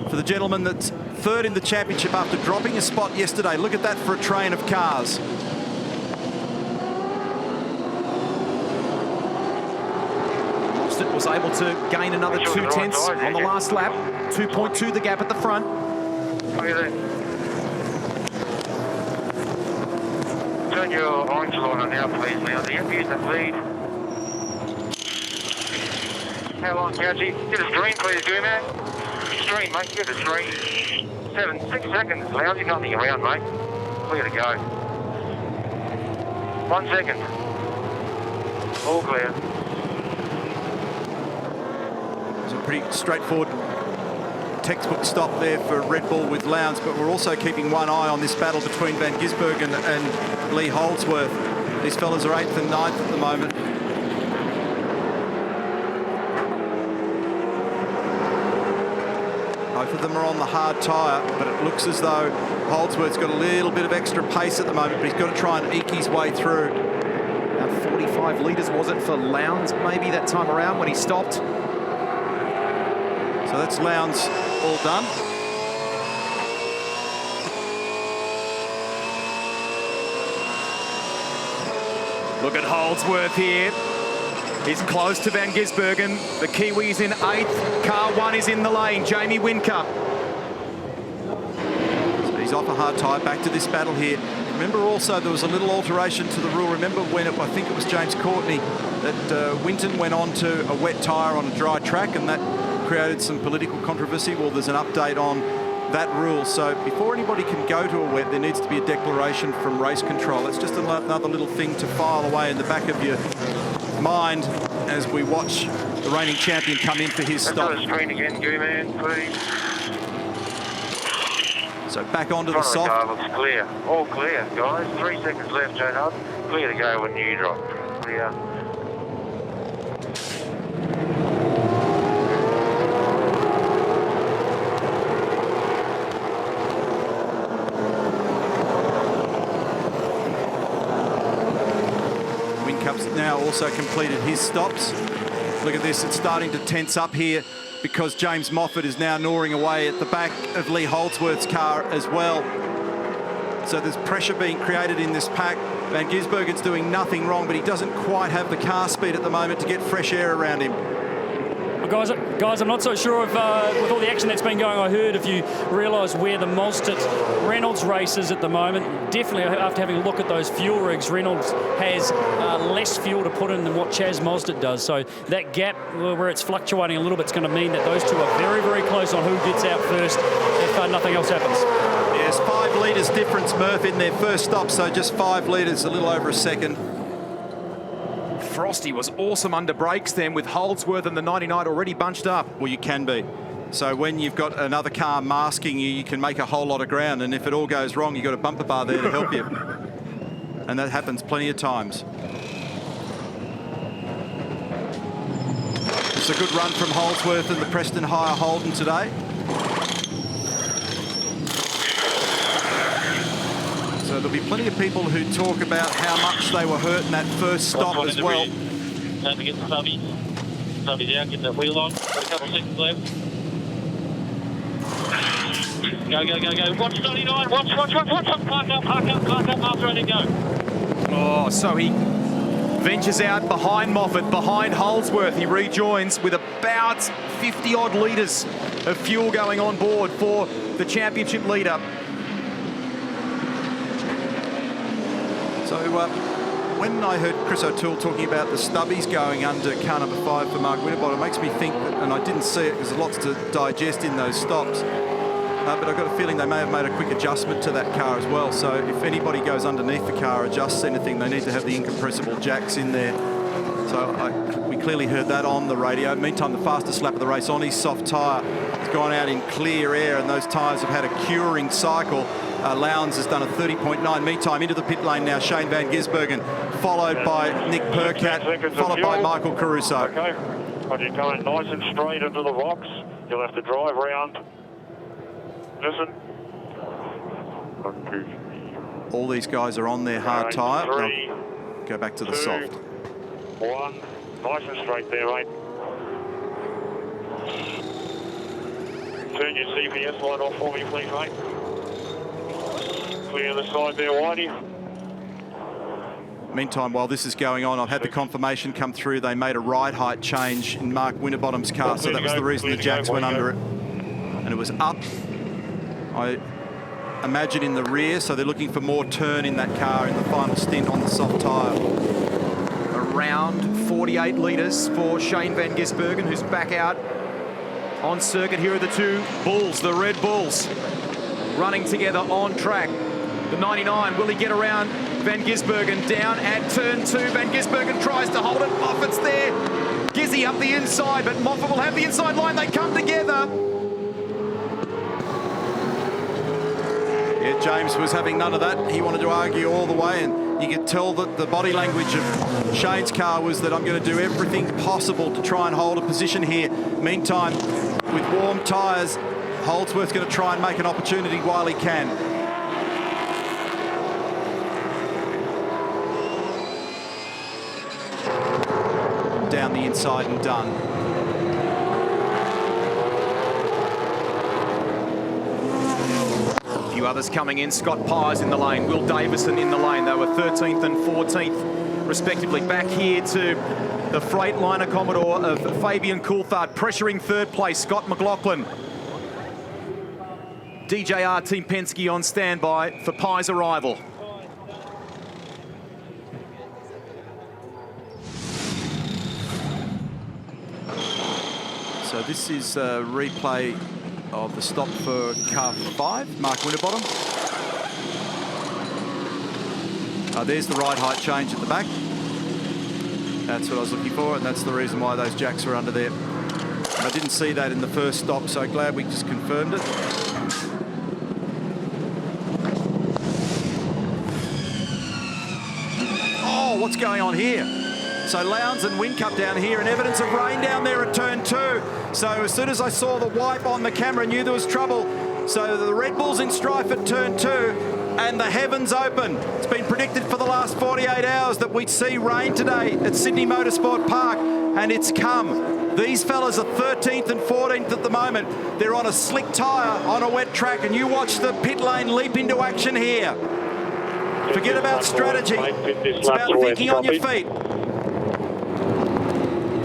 for the gentleman that's 3rd in the championship after dropping a spot yesterday. Look at that for a train of cars. Mostert was able to gain another 0.2 on the last lap. 2.2 the gap at the front. Turn your orange light on now, please, Leon. Yep, use the lead. How long, Couchy? Get a stream, please, do man. Stream, mate. Get a stream. 6 seconds, Leon. You've nothing around, mate. Clear to go. 1 second. All clear. It's a pretty straightforward textbook stop there for Red Bull with Lowndes, but we're also keeping one eye on this battle between Van Gisbergen and Lee Holdsworth. These fellas are 8th and 9th at the moment. Both of them are on the hard tyre, but it looks as though Holdsworth's got a little bit of extra pace at the moment, but he's got to try and eke his way through. About 45 litres, was it, for Lowndes maybe that time around when he stopped? So that's Lowndes all done. Look at Holdsworth here. He's close to Van Gisbergen. The Kiwi's in 8th. Car 1 is in the lane. Jamie Whincup. So he's off a hard tyre. Back to this battle here. Remember also there was a little alteration to the rule. Remember when I think it was James Courtney that Winton went on to a wet tyre on a dry track, and that created some political controversy. Well, there's an update on that rule. So before anybody can go to a wet, there needs to be a declaration from race control. It's just another little thing to file away in the back of your mind as we watch the reigning champion come in for his stop. Screen again, man, please. So back onto the soft. Car looks clear. All clear, guys. 3 seconds left, Joe Hub. Clear to go when you drop. Clear. Wincup's now also completed his stops. Look at this, it's starting to tense up here because James Moffat is now gnawing away at the back of Lee Holdsworth's car as well. So there's pressure being created in this pack. Van Gisbergen's doing nothing wrong, but he doesn't quite have the car speed at the moment to get fresh air around him. Well, guys, I'm not so sure if, with all the action that's been going, I heard if you realise where the Mostert-Reynolds race is at the moment, definitely after having a look at those fuel rigs, Reynolds has less fuel to put in than what Chaz Mostert does. So that gap where it's fluctuating a little bit is going to mean that those two are very, very close on who gets out first if nothing else happens. Yes, 5 litres difference, Murph, in their first stop, so just 5 litres, a little over a second. Frosty was awesome under brakes then with Holdsworth and the 99 already bunched up. Well, you can be. So when you've got another car masking you, you can make a whole lot of ground, and if it all goes wrong, you've got a bumper bar there to help you. And that happens plenty of times. It's a good run from Holdsworth and the Preston Hire Holden today. So there'll be plenty of people who talk about how much they were hurt in that first stop as well. Time to get the subbies. Subbies out, get the wheel on. Got a couple of seconds left. Go, go, go, go. Watch 99. Watch. Park up, after I go. Oh, so he ventures out behind Moffat, behind Holdsworth. He rejoins with about 50-odd litres of fuel going on board for the championship leader. So when I heard Chris O'Toole talking about the stubbies going under car number 5 for Mark Winterbottom, it makes me think that, and I didn't see it because there's lots to digest in those stops, but I've got a feeling they may have made a quick adjustment to that car as well. So if anybody goes underneath the car, adjusts anything, they need to have the incompressible jacks in there. So we clearly heard that on the radio. Meantime, the fastest lap of the race on his soft tyre has gone out in clear air, and those tyres have had a curing cycle. Lowndes has done a 30.9 meet time into the pit lane now. Shane Van Gisbergen, followed by Nick Percat, followed by Michael Caruso. Okay, when you're going nice and straight into the box, you'll have to drive round. Listen. All these guys are on their hard tyre. 3, go back to the 2, soft. 1, nice and straight there, mate. Turn your CPS light off for me, please, mate. Clear the side there, Whitey. Meantime, while this is going on, I've had the confirmation come through. They made a ride height change in Mark Winterbottom's car, so that was the reason the jacks went under it. And it was up, I imagine, in the rear, so they're looking for more turn in that car in the final stint on the soft tyre. Around 48 litres for Shane Van Gisbergen, who's back out on circuit. Here are the two Bulls, the Red Bulls, running together on track. The 99, will he get around Van Gisbergen down at turn 2? Van Gisbergen tries to hold it. Moffat's there. Gizzy up the inside, but Moffat will have the inside line. They come together. Yeah, James was having none of that. He wanted to argue all the way, and you could tell that the body language of Shane's car was that I'm going to do everything possible to try and hold a position here. Meantime, with warm tyres, Holdsworth's going to try and make an opportunity while he can. Down the inside and done. Others coming in. Scott Pye's in the lane. Will Davison in the lane. They were 13th and 14th, respectively. Back here to the Freightliner Commodore of Fabian Coulthard, pressuring third place. Scott McLaughlin. DJR Team Penske on standby for Pye's arrival. So this is a replay of the stop for car 5, Mark Winterbottom. There's the ride height change at the back. That's what I was looking for, and that's the reason why those jacks were under there. I didn't see that in the first stop, so glad we just confirmed it. Oh, what's going on here? So Lowndes and Whincup down here, and evidence of rain down there at turn 2. So as soon as I saw the wipe on the camera, I knew there was trouble. So the Red Bull's in strife at turn 2, and the heavens open. It's been predicted for the last 48 hours that we'd see rain today at Sydney Motorsport Park, and it's come. These fellas are 13th and 14th at the moment. They're on a slick tyre on a wet track, and you watch the pit lane leap into action here. Forget about strategy. It's about thinking on your feet.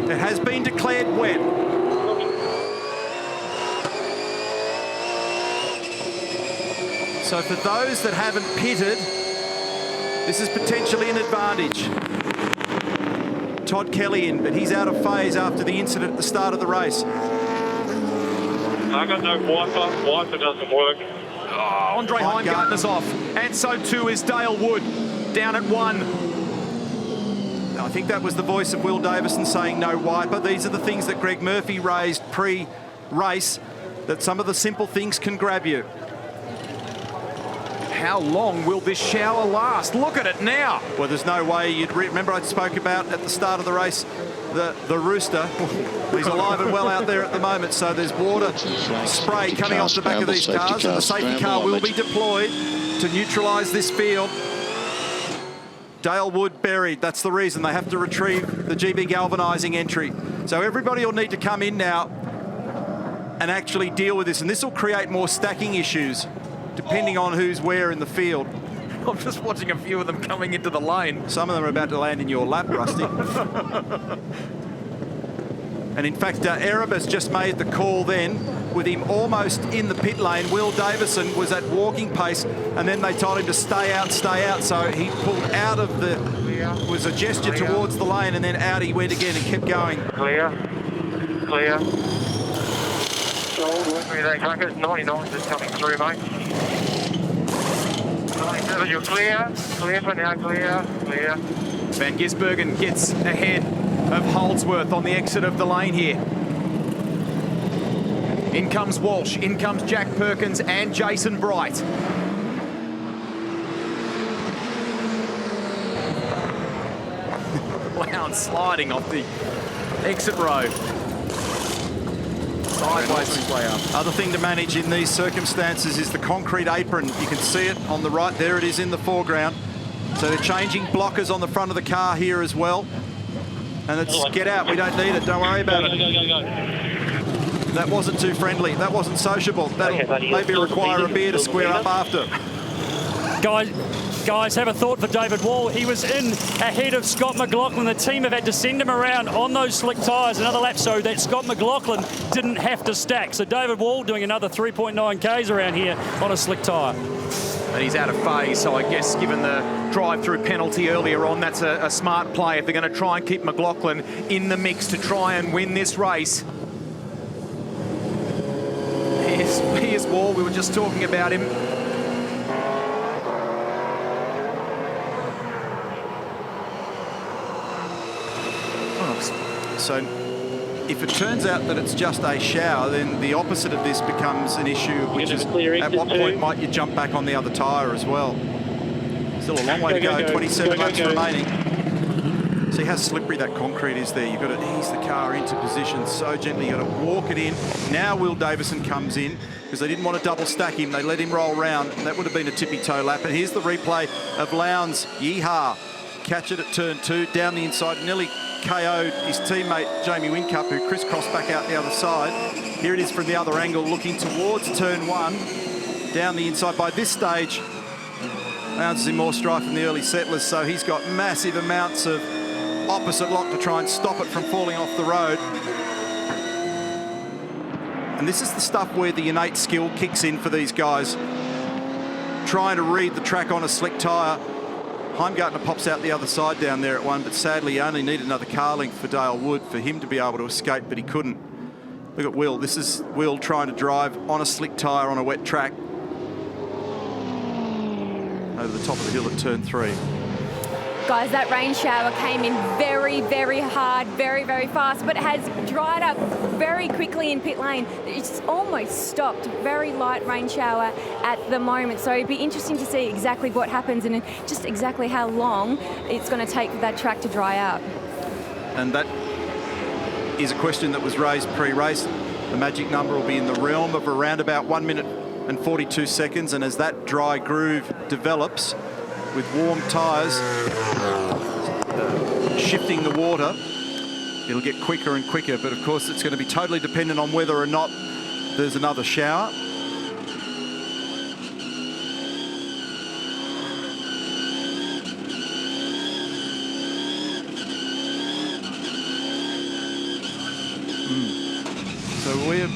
It has been declared wet. So for those that haven't pitted, this is potentially an advantage. Todd Kelly in, but he's out of phase after the incident at the start of the race. I got no wiper. Wiper doesn't work. Oh, Andre Heimgartner's off. And so too is Dale Wood, down at 1. I think that was the voice of Will Davison saying no wiper. These are the things that Greg Murphy raised pre-race, that some of the simple things can grab you. How long will this shower last? Look at it now. Well, there's no way you'd... Remember I spoke about at the start of the race, the rooster. He's alive and well out there at the moment, so there's water spray coming off the back of these cars, and the safety car will be deployed to neutralise this field. Dale Wood buried. That's the reason they have to retrieve the GB galvanising entry. So everybody will need to come in now and actually deal with this, and this will create more stacking issues depending on who's where in the field. I'm just watching a few of them coming into the lane. Some of them are about to land in your lap, Rusty. And in fact, Erebus just made the call then, with him almost in the pit lane. Will Davison was at walking pace, and then they told him to stay out, stay out. So he pulled out of the, was a gesture towards the lane, and then out he went again and kept going. Clear. Clear. They can't get 99 just coming through, mate. 97, you're clear. Clear for now, clear. Clear. Van Gisbergen gets ahead of Holdsworth on the exit of the lane here. In comes Walsh, in comes Jack Perkins and Jason Bright. Lowndes sliding off the exit road. Sideways his way up. Other thing to manage in these circumstances is the concrete apron. You can see it on the right. There it is in the foreground. So they're changing blockers on the front of the car here as well. And it's get out. We don't need it. Don't worry about it. That wasn't too friendly. That wasn't sociable. That'll maybe require a beer to square up after. Guys, have a thought for David Wall. He was in ahead of Scott McLaughlin. The team have had to send him around on those slick tyres another lap so that Scott McLaughlin didn't have to stack. So David Wall doing another 3.9 Ks around here on a slick tyre. And he's out of phase, so I guess given the drive-through penalty earlier on, that's a smart play if they're going to try and keep McLaughlin in the mix to try and win this race. Here's Wall, we were just talking about him. So if it turns out that it's just a shower, then the opposite of this becomes an issue, which is at what point might you jump back on the other tyre as well? Still a long way to go, 27 laps remaining. See how slippery that concrete is there. You've got to ease the car into position so gently. You've got to walk it in. Now Will Davison comes in because they didn't want to double stack him. They let him roll round. That would have been a tippy-toe lap. And here's the replay of Lowndes. Yeehaw. Catch it at turn 2, down the inside. Nearly KO'd his teammate Jamie Whincup, who crisscrossed back out the other side. Here it is from the other angle, looking towards turn 1, down the inside. By this stage, Lowndes is in more strife than the early settlers, so he's got massive amounts of opposite lock to try and stop it from falling off the road. And this is the stuff where the innate skill kicks in for these guys. Trying to read the track on a slick tyre. Heimgartner pops out the other side down there at 1, but sadly he only needed another car length for Dale Wood for him to be able to escape, but he couldn't. Look at Will. This is Will trying to drive on a slick tyre on a wet track. Over the top of the hill at turn 3. Guys, that rain shower came in very, very hard, very, very fast, but it has dried up very quickly in pit lane. It's almost stopped. Very light rain shower at the moment. So it'd be interesting to see exactly what happens and just exactly how long it's going to take for that track to dry out. And that is a question that was raised pre-race. The magic number will be in the realm of around about 1 minute and 42 seconds. And as that dry groove develops, with warm tyres shifting the water, it'll get quicker and quicker, but of course it's going to be totally dependent on whether or not there's another shower. So we're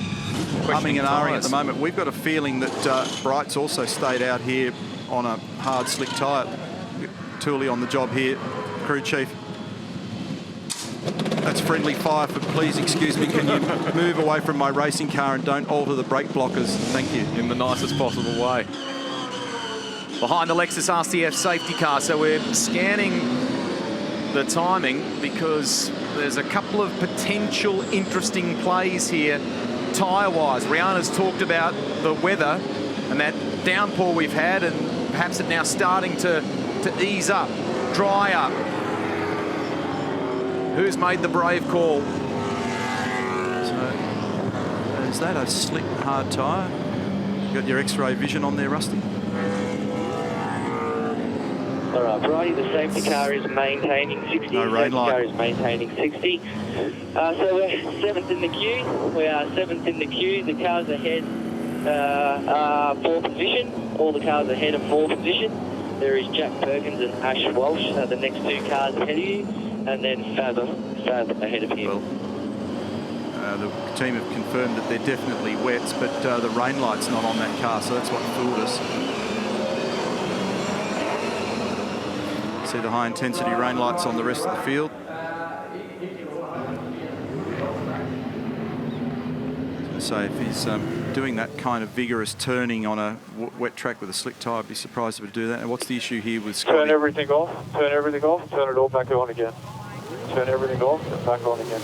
humming and ahhing at the moment. We've got a feeling that Bright's also stayed out here on a hard slick tyre. Tooley on the job here, crew chief. That's friendly fire for please excuse me, can you move away from my racing car and don't alter the brake blockers, thank you. In the nicest possible way. Behind the Lexus RCF safety car, so we're scanning the timing because there's a couple of potential interesting plays here tyre-wise. Rihanna's talked about the weather and that downpour we've had, and perhaps it now starting to ease up, dry up. Who's made the brave call? So, is that a slick, hard tyre? You got your X-ray vision on there, Rusty? All right, Bridie, the safety car is maintaining 60. No rain light. The safety car is maintaining 60. So we're 7th in the queue. We are 7th in the queue. The cars ahead are 4th position. All the cars ahead are 4th position. There is Jack Perkins and Ash Walsh, the next 2 cars ahead of you, and then Fab ahead of him. Well, the team have confirmed that they're definitely wets, but the rain light's not on that car, so that's what fooled us. See the high intensity rain lights on the rest of the field. So if he's doing that kind of vigorous turning on a wet track with a slick tyre, I'd be surprised if he'd do that. And what's the issue here with Scotty? Turn everything off, turn everything off, turn it all back on again. Turn everything off and back on again.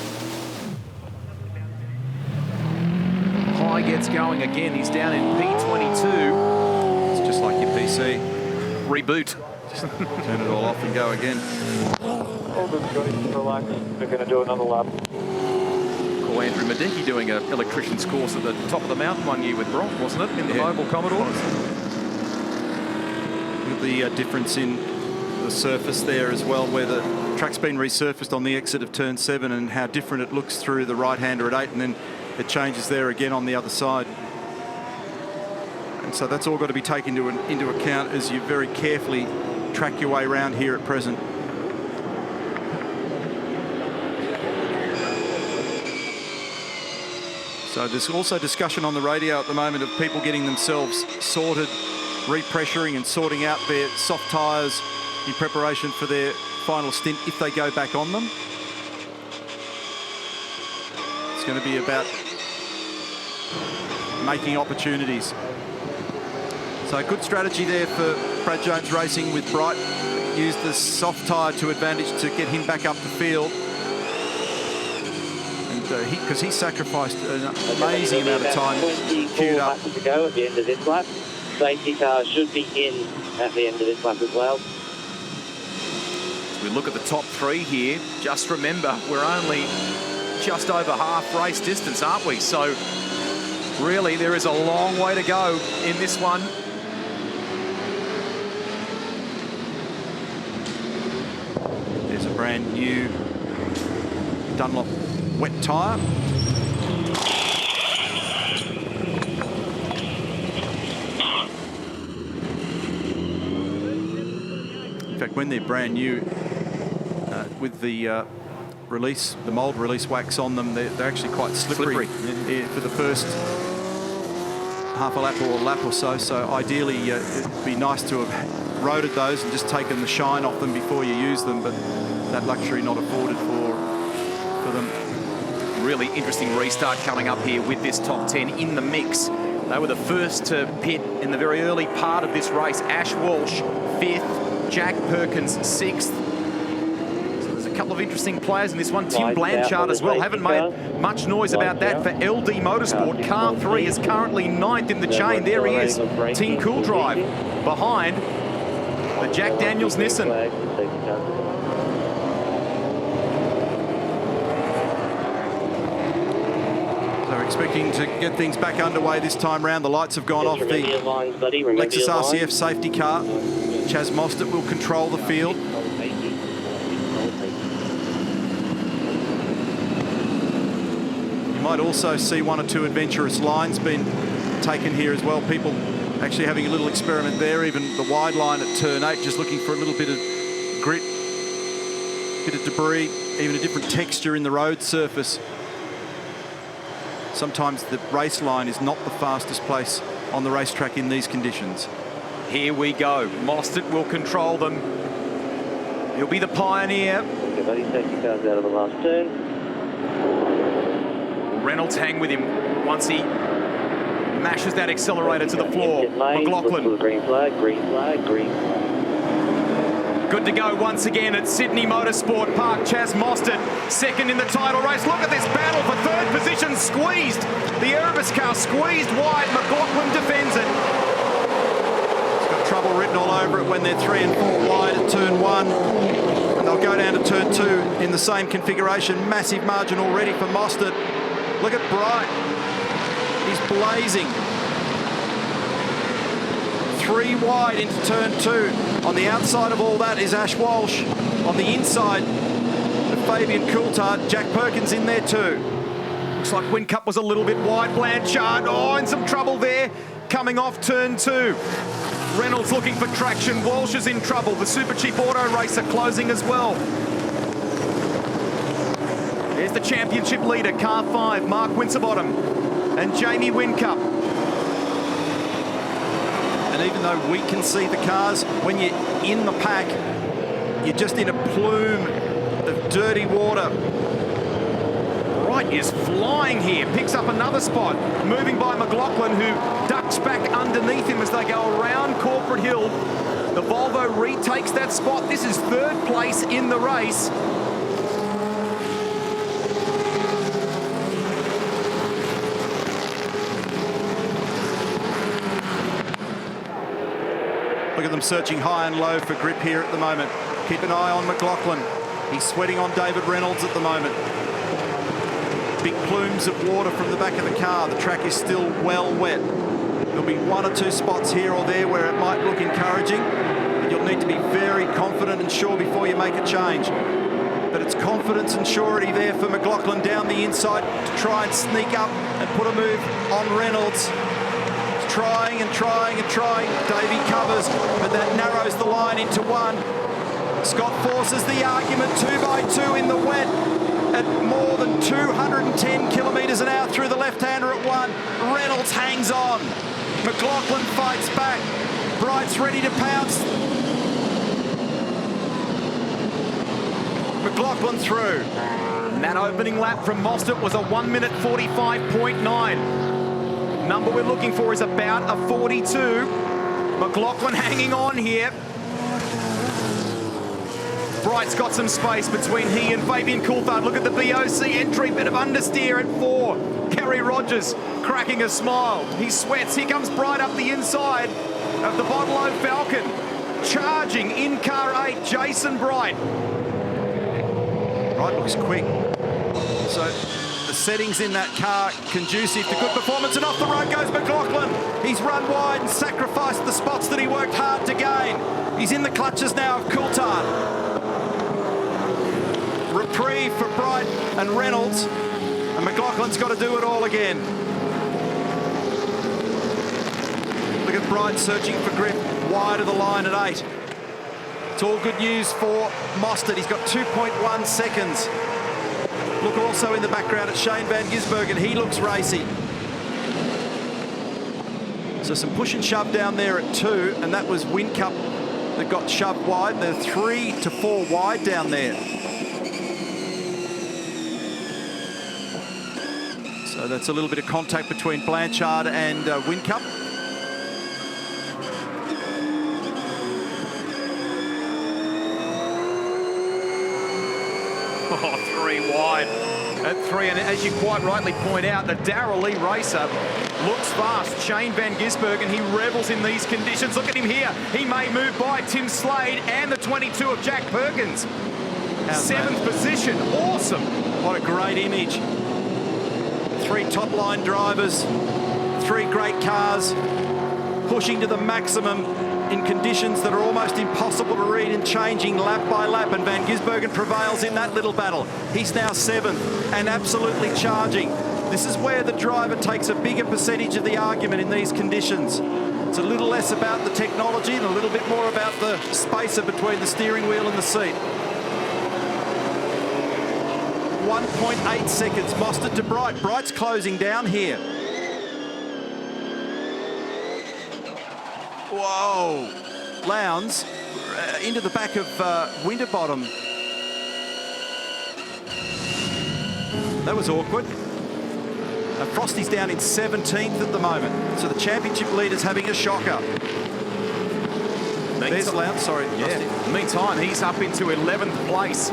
High gets going again. He's down in P22. It's just like your PC. Reboot. Turn it all off and go again. All good, Scotty. Relax. We're going to do another lap. Call Andrew Madecki doing an electrician's course at the top of the mountain one year with Brock, wasn't it? In the Mobile Commodore. With the difference in the surface there as well, where the track's been resurfaced on the exit of turn 7 and how different it looks through the right-hander at 8, and then it changes there again on the other side. And so that's all got to be taken into account as you very carefully track your way around here at present. So there's also discussion on the radio at the moment of people getting themselves sorted, repressuring and sorting out their soft tyres in preparation for their final stint if they go back on them. It's going to be about making opportunities. So good strategy there for Brad Jones Racing with Bright. Used the soft tyre to advantage to get him back up the field. And because he sacrificed an amazing amount of time queued up. To go at the end of this lap. Safety cars should be in at the end of this lap as well. As we look at the top three here, just remember we're only just over half race distance, aren't we? So really there is a long way to go in this one. There's a brand new Dunlop wet tyre. In fact, when they're brand new, with the release, the mould release wax on them, they're actually quite slippery. For the first half a lap or a lap or so. So ideally, it'd be nice to have roaded those and just taken the shine off them before you use them, but that luxury not afforded for them. Really interesting restart coming up here with this top 10 in the mix. They were the first to pit in the very early part of this race. Ash Walsh, 5th. Jack Perkins, 6th. So there's a couple of interesting players in this one. Tim Blanchard as well. Haven't made much noise about that for LD Motorsport. Car 3 is currently 9th in the chain. There he is, Team Cool Drive, behind the Jack Daniels Nissan. Expecting to get things back underway this time round. The lights have gone off the Lexus RCF safety car. Chaz Mostert will control the field. You might also see one or two adventurous lines being taken here as well. People actually having a little experiment there. Even the wide line at turn 8, just looking for a little bit of grit, bit of debris, even a different texture in the road surface. Sometimes the race line is not the fastest place on the racetrack in these conditions. Here we go. Mostert will control them. He'll be the pioneer. Safety cars out of the last turn. Reynolds hang with him once he mashes that accelerator to the floor. McLaughlin. Green flag, green flag, green flag. Good to go once again at Sydney Motorsport Park. Chaz Mostert, 2nd in the title race. Look at this battle for 3rd position, squeezed. The Erebus car squeezed wide. McLaughlin defends it. It's got trouble written all over it when they're 3 and 4 wide at turn 1. And they'll go down to turn 2 in the same configuration. Massive margin already for Mostert. Look at Bright. He's blazing. 3 wide into turn 2. On the outside of all that is Ash Walsh. On the inside of Fabian Coulthard, Jack Perkins in there too. Looks like Whincup was a little bit wide. Blanchard, in some trouble there. Coming off turn 2. Reynolds looking for traction. Walsh is in trouble. The Super Cheap Auto Racer closing as well. There's the championship leader, car 5, Mark Winterbottom and Jamie Whincup. And even though we can see the cars, when you're in the pack, you're just in a plume of dirty water. Wright is flying here, picks up another spot, moving by McLaughlin, who ducks back underneath him as they go around Corporate Hill. The Volvo retakes that spot. This is 3rd place in the race. Look at them searching high and low for grip here at the moment. Keep an eye on McLaughlin. He's sweating on David Reynolds at the moment. Big plumes of water from the back of the car. The track is still well wet. There'll be 1 or 2 spots here or there where it might look encouraging, but you'll need to be very confident and sure before you make a change. But it's confidence and surety there for McLaughlin down the inside to try and sneak up and put a move on Reynolds. trying and trying and trying. Davey covers, but that narrows the line into one. Scott forces the argument 2x2 in the wet at more than 210 kilometres an hour through the left-hander at one. Reynolds hangs on. McLaughlin fights back. Bright's ready to pounce. McLaughlin through. And that opening lap from Mostert was a 1 minute 45.9. Number we're looking for is about a 42. McLaughlin hanging on here. Bright's got some space between he and Fabian Coulthard. Look at the BOC entry, bit of understeer at 4. Kerry Rogers cracking a smile. He sweats. Here comes Bright up the inside of the Bottle Falcon. Charging in car 8, Jason Bright. Bright looks quick. So the settings in that car conducive to good performance, and off the road goes McLaughlin. He's run wide and sacrificed the spots that he worked hard to gain. He's in the clutches now of Coulthard. Reprieve for Bright and Reynolds, and McLaughlin's got to do it all again. Look at Bright searching for grip wide of the line at 8. It's all good news for Mostert. He's got 2.1 seconds. Look also in the background at Shane Van Gisbergen. He looks racy. So some push and shove down there at 2, and that was Whincup that got shoved wide. They're 3 to 4 wide down there. So that's a little bit of contact between Blanchard and Whincup. Oh, 3 wide at 3. And as you quite rightly point out, the Darrell Lee racer looks fast. Shane Van Gisbergen, he revels in these conditions. Look at him here. He may move by Tim Slade and the 22 of Jack Perkins. 7th position. Awesome. What a great image. 3 top-line drivers, 3 great cars, pushing to the maximum in conditions that are almost impossible to read and changing lap by lap, and Van Gisbergen prevails in that little battle. He's now 7th and absolutely charging. This is where the driver takes a bigger percentage of the argument in these conditions. It's a little less about the technology and a little bit more about the spacer between the steering wheel and the seat. 1.8 seconds, Mostert to Bright. Bright's closing down here. Whoa. Lowndes into the back of Winterbottom. That was awkward. Frosty's down in 17th at the moment. So the championship leader's having a shocker. There's Lowndes, sorry. Yeah. Meantime, he's up into 11th place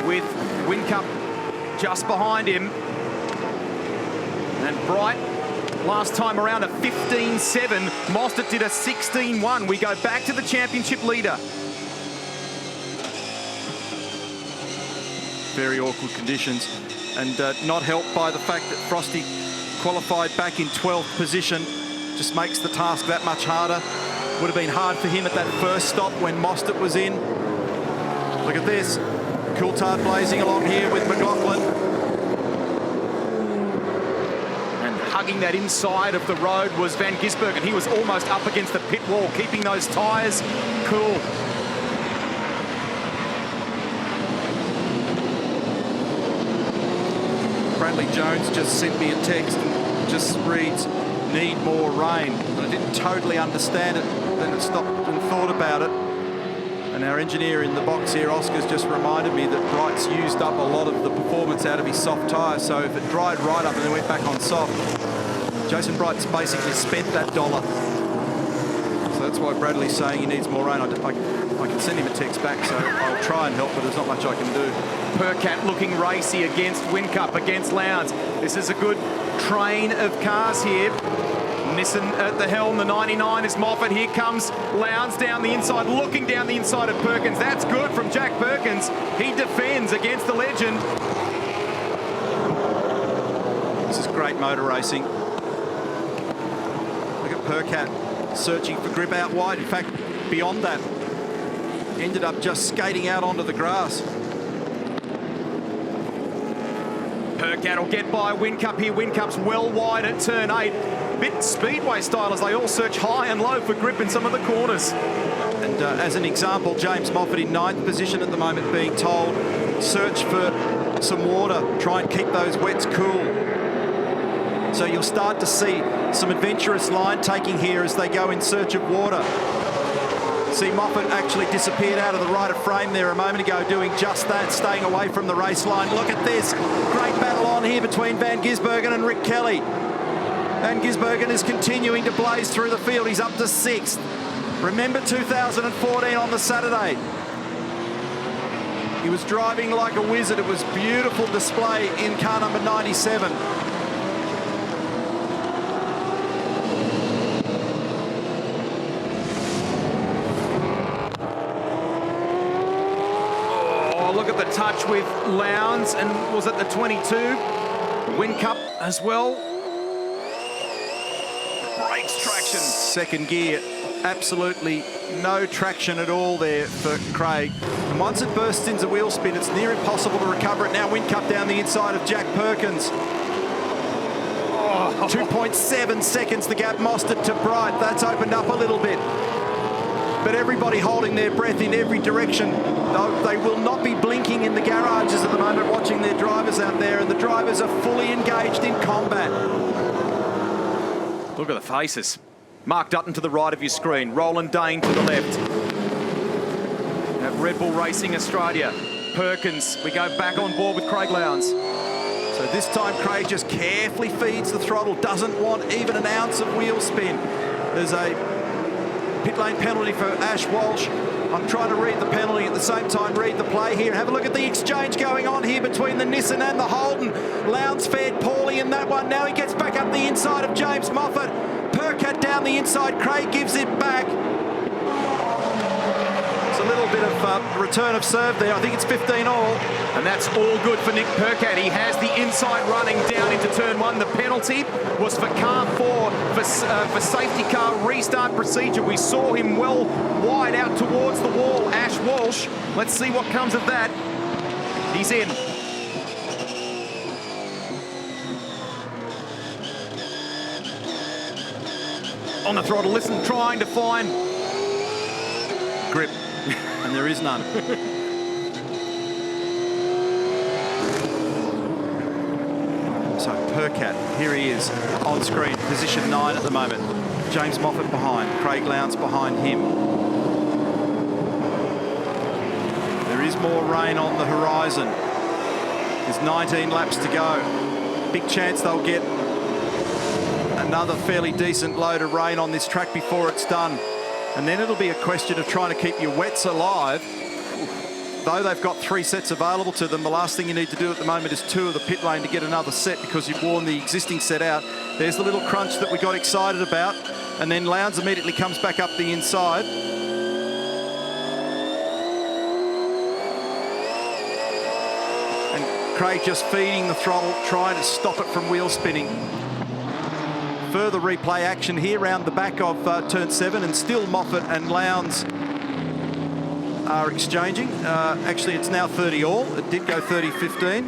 with Whincup just behind him. And Bright, last time around, a 15.7. Mostert did a 16.1. We go back to the championship leader. Very awkward conditions, and not helped by the fact that Frosty qualified back in 12th position. Just makes the task that much harder. Would have been hard for him at that first stop when Mostert was in. Look at this. Coulthard blazing along here with McLaughlin. And hugging that inside of the road was Van Gisbergen. He was almost up against the pit wall, keeping those tyres cool. Bradley Jones just sent me a text and just reads, need more rain. But I didn't totally understand it. Then I stopped and thought about it. And our engineer in the box here, Oscar's just reminded me that Bright's used up a lot of the performance out of his soft tyre. So if it dried right up and then went back on soft, Jason Bright's basically spent that dollar. So that's why Bradley's saying he needs more rain. I can send him a text back, so I'll try and help, but there's not much I can do. Percat looking racy against Whincup, against Lowndes. This is a good train of cars here. Nissen at the helm, the 99 is Moffat. Here comes Lowndes down the inside, looking down the inside of Perkins. That's good from Jack Perkins. He defends against the legend. This is great motor racing. Look at Percat searching for grip out wide. In fact, beyond that, ended up just skating out onto the grass. Percat will get by Whincup here. Whincup's well wide at turn 8. bit Speedway style as they all search high and low for grip in some of the corners. And as an example, James Moffat in 9th position at the moment, being told, search for some water, try and keep those wets cool. So you'll start to see some adventurous line taking here as they go in search of water. See, Moffat actually disappeared out of the right of frame there a moment ago, doing just that, staying away from the race line. Look at this. Great battle on here between Van Gisbergen and Rick Kelly. Van Gisbergen is continuing to blaze through the field. He's up to 6th. Remember 2014 on the Saturday. He was driving like a wizard. It was beautiful display in car number 97. Look at the touch with Lowndes, and was it the 22? Whincup as well. Brakes traction. Second gear, absolutely no traction at all there for Craig. And once it bursts into wheel spin, it's near impossible to recover it. Now Whincup down the inside of Jack Perkins. 2.7 seconds the gap, Mostert to Bright. That's opened up a little bit. But everybody holding their breath in every direction. They will not be blinking in the garages at the moment, watching their drivers out there, and the drivers are fully engaged in combat. Look at the faces. Mark Dutton to the right of your screen. Roland Dane to the left. At Red Bull Racing Australia. Perkins, we go back on board with Craig Lowndes. So this time Craig just carefully feeds the throttle, doesn't want even an ounce of wheel spin. There's a pit lane penalty for Ash Walsh. I'm trying to read the penalty at the same time, read the play here. Have a look at the exchange going on here between the Nissan and the Holden. Lowndes fared poorly in that one. Now he gets back up the inside of James Moffat. Percat down the inside. Craig gives it back. It's a little bit of return of serve there. I think it's 15 all. And that's all good for Nick Percat. He has the inside running down into turn 1. The penalty was for car 4 for safety car restart procedure. We saw him well wide out towards the wall. Ash Walsh. Let's see what comes of that. He's in. On the throttle, listen, trying to find grip. And there is none. So Percat, here he is on screen, position 9 at the moment. James Moffat behind, Craig Lowndes behind him. There is more rain on the horizon. There's 19 laps to go. Big chance they'll get another fairly decent load of rain on this track before it's done. And then it'll be a question of trying to keep your wets alive. Though they've got 3 sets available to them, the last thing you need to do at the moment is 2 of the pit lane to get another set because you've worn the existing set out. There's the little crunch that we got excited about. And then Lowndes immediately comes back up the inside. And Craig just feeding the throttle, trying to stop it from wheel spinning. Further replay action here round the back of turn 7, and still Moffat and Lowndes are exchanging. Actually, it's now 30 all. It did go 30-15.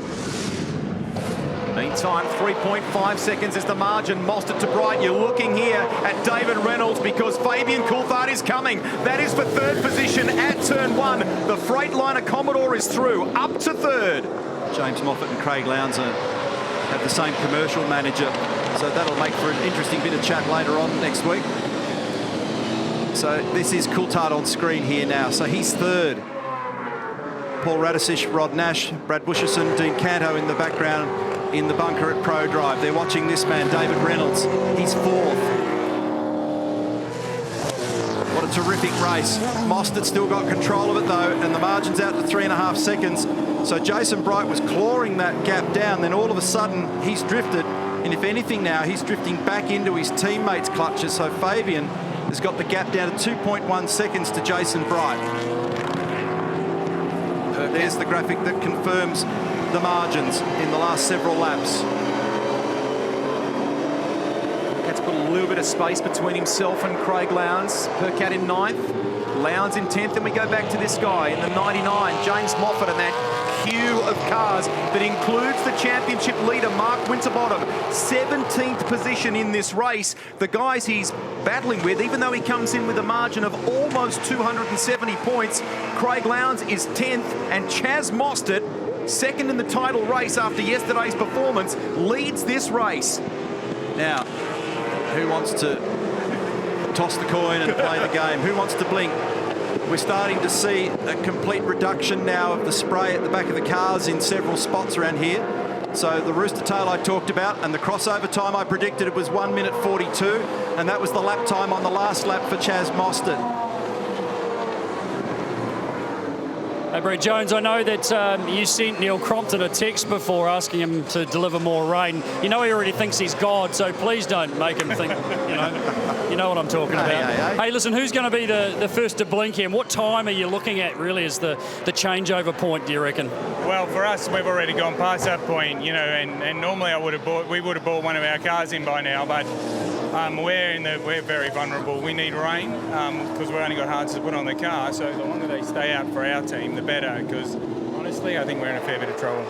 Meantime, 3.5 seconds is the margin. Mostert to Bright. You're looking here at David Reynolds because Fabian Coulthard is coming. That is for 3rd position at turn 1. The Freightliner Commodore is through, up to 3rd. James Moffat and Craig Lowndes have the same commercial manager, so that'll make for an interesting bit of chat later on next week. So this is Coulthard on screen here now. So he's 3rd. Paul Radisich, Rod Nash, Brad Buscherson, Dean Canto in the background in the bunker at Pro Drive. They're watching this man, David Reynolds. He's 4th. What a terrific race. Mostert's still got control of it though, and the margin's out to 3.5 seconds. So Jason Bright was clawing that gap down, then all of a sudden he's drifted, and if anything now, he's drifting back into his teammates' clutches. So Fabian has got the gap down to 2.1 seconds to Jason Bright. There's the graphic that confirms the margins in the last several laps. That's put a little bit of space between himself and Craig Lowndes. Percat in 9th, Lowndes in 10th, and we go back to this guy in the 99, James Moffat, and that queue of cars that includes the championship leader, Mark Winterbottom, 17th position in this race. The guys he's battling with, even though he comes in with a margin of almost 270 points, Craig Lowndes is 10th, and Chaz Mostert, second in the title race after yesterday's performance, leads this race. Now, who wants to toss the coin and play the game? Who wants to blink? We're starting to see a complete reduction now of the spray at the back of the cars in several spots around here. So the rooster tail I talked about, and the crossover time I predicted it was 1 minute 42, and that was the lap time on the last lap for Chaz Mostert. Hey, Brett Jones, I know that you sent Neil Crompton a text before asking him to deliver more rain. You know he already thinks he's God, so please don't make him think, you know what I'm talking about. Hey, listen, who's going to be the first to blink here, and what time are you looking at really as the changeover point, do you reckon? Well, for us, we've already gone past that point, and normally we would have bought one of our cars in by now, but we're very vulnerable. We need rain because we've only got hards to put on the car. So the longer they stay out for our team, the better. Because honestly, I think we're in a fair bit of trouble.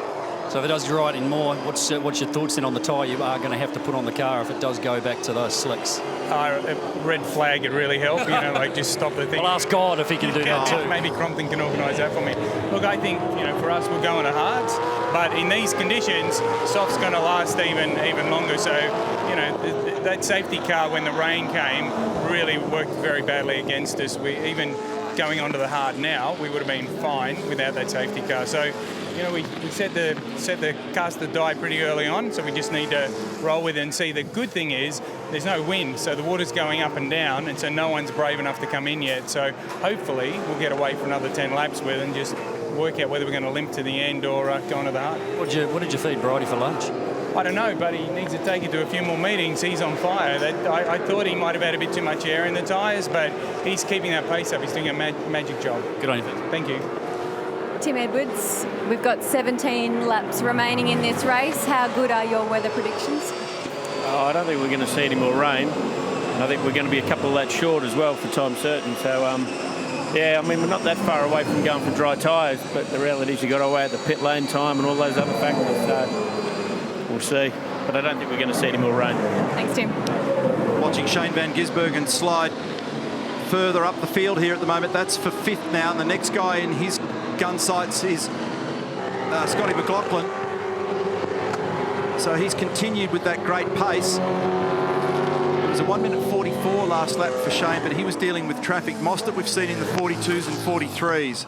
So if it does dry in more, what's your thoughts then on the tyre you are going to have to put on the car if it does go back to those slicks? A red flag would really help. Like just stop the thing. Well, ask God if he can do that too. Maybe Crompton can organise that for me. Look, I think for us, we're going to hards, but in these conditions, soft's going to last even longer. So that safety car, when the rain came, really worked very badly against us. Even going onto the hard now, we would have been fine without that safety car. So, we set the cast the die pretty early on, so we just need to roll with it and see. The good thing is there's no wind, so the water's going up and down, and so no one's brave enough to come in yet. So hopefully we'll get away for another 10 laps with and just work out whether we're going to limp to the end or go on to the hard. What did you feed Bridie for lunch? I don't know, but he needs to take it to a few more meetings. He's on fire. I thought he might have had a bit too much air in the tyres, but he's keeping that pace up. He's doing a magic job. Good on you. Thank you. Tim Edwards, we've got 17 laps remaining in this race. How good are your weather predictions? I don't think we're going to see any more rain. And I think we're going to be a couple of laps short as well for time certain. So, yeah, I mean, we're not that far away from going for dry tyres, but the reality is you've got to weigh out the pit lane time and all those other factors. So we'll see. But I don't think we're going to see any more rain. Thanks, Tim. Watching Shane van Gisbergen slide further up the field here at the moment. That's for 5th now, and the next guy in his gun sights is Scotty McLaughlin. So he's continued with that great pace. It was a 1 minute 44 last lap for Shane, but he was dealing with traffic. Mostert we've seen in the 42s and 43s.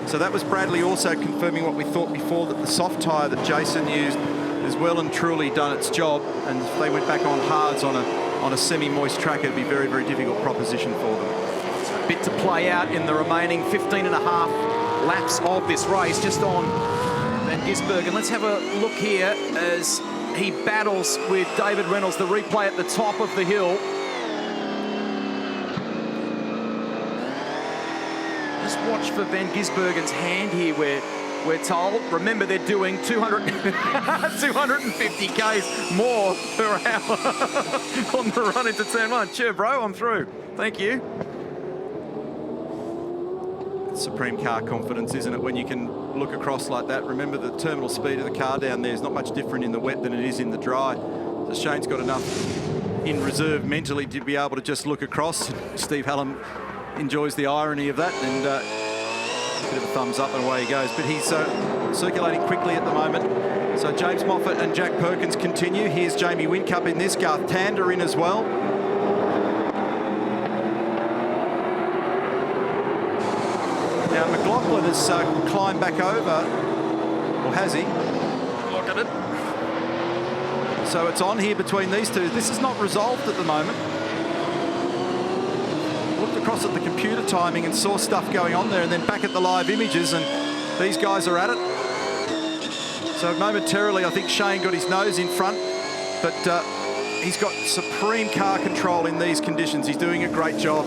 So that was Bradley also confirming what we thought before, that the soft tyre that Jason used has well and truly done its job, and if they went back on hards on a semi-moist track, it'd be a very, very difficult proposition for them. A bit to play out in the remaining 15 and a half laps of this race, just on Van Gisbergen. Let's have a look here as he battles with David Reynolds. The replay at the top of the hill. Just watch for Van Gisbergen's hand here, we're told. Remember, they're doing 250 Ks more per hour on the run into turn 1. Sure, bro, I'm through. Thank you. Supreme car confidence, isn't it, when you can look across like that? Remember, the terminal speed of the car down there is not much different in the wet than it is in the dry. So Shane's got enough in reserve mentally to be able to just look across. Steve Hallam enjoys the irony of that, and a bit of a thumbs up and away he goes. But he's circulating quickly at the moment. So James Moffat and Jack Perkins continue. Here's Jamie Whincup in this, Garth Tander in as well. Now McLaughlin has climbed back over, or has he? Look at it. So it's on here between these two. This is not resolved at the moment. Looked across at the computer timing and saw stuff going on there, and then back at the live images, and these guys are at it. So momentarily, I think Shane got his nose in front, but he's got supreme car control in these conditions. He's doing a great job.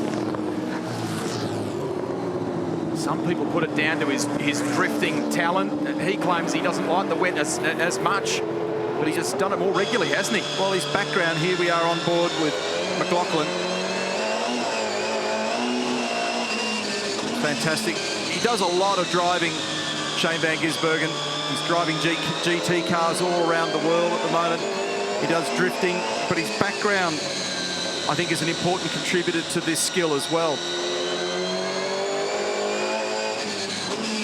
Some people put it down to his drifting talent. He claims he doesn't like the wet as much, but he's just done it more regularly, hasn't he? Well, his background, here we are on board with McLaughlin. Fantastic. He does a lot of driving Shane Van Gisbergen. He's driving GT cars all around the world at the moment. He does drifting, but his background, I think, is an important contributor to this skill as well.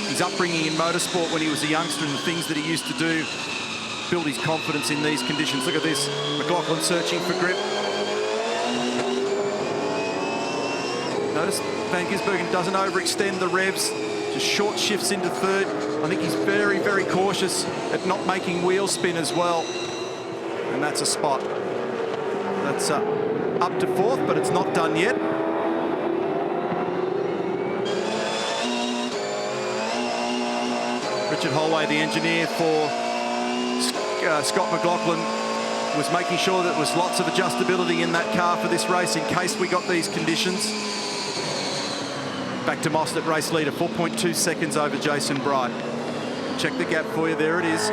His upbringing in motorsport when he was a youngster and the things that he used to do build his confidence in these conditions. Look at this, McLaughlin searching for grip. Notice Van Gisbergen doesn't overextend the revs, just short shifts into third. I think he's very, very cautious at not making wheel spin as well. And that's a spot. That's up to fourth, but it's not done yet. Richard Holway, the engineer for Scott McLaughlin, was making sure that there was lots of adjustability in that car for this race in case we got these conditions. Back to Mostert, race leader, 4.2 seconds over Jason Bright. Check the gap for you, there it is.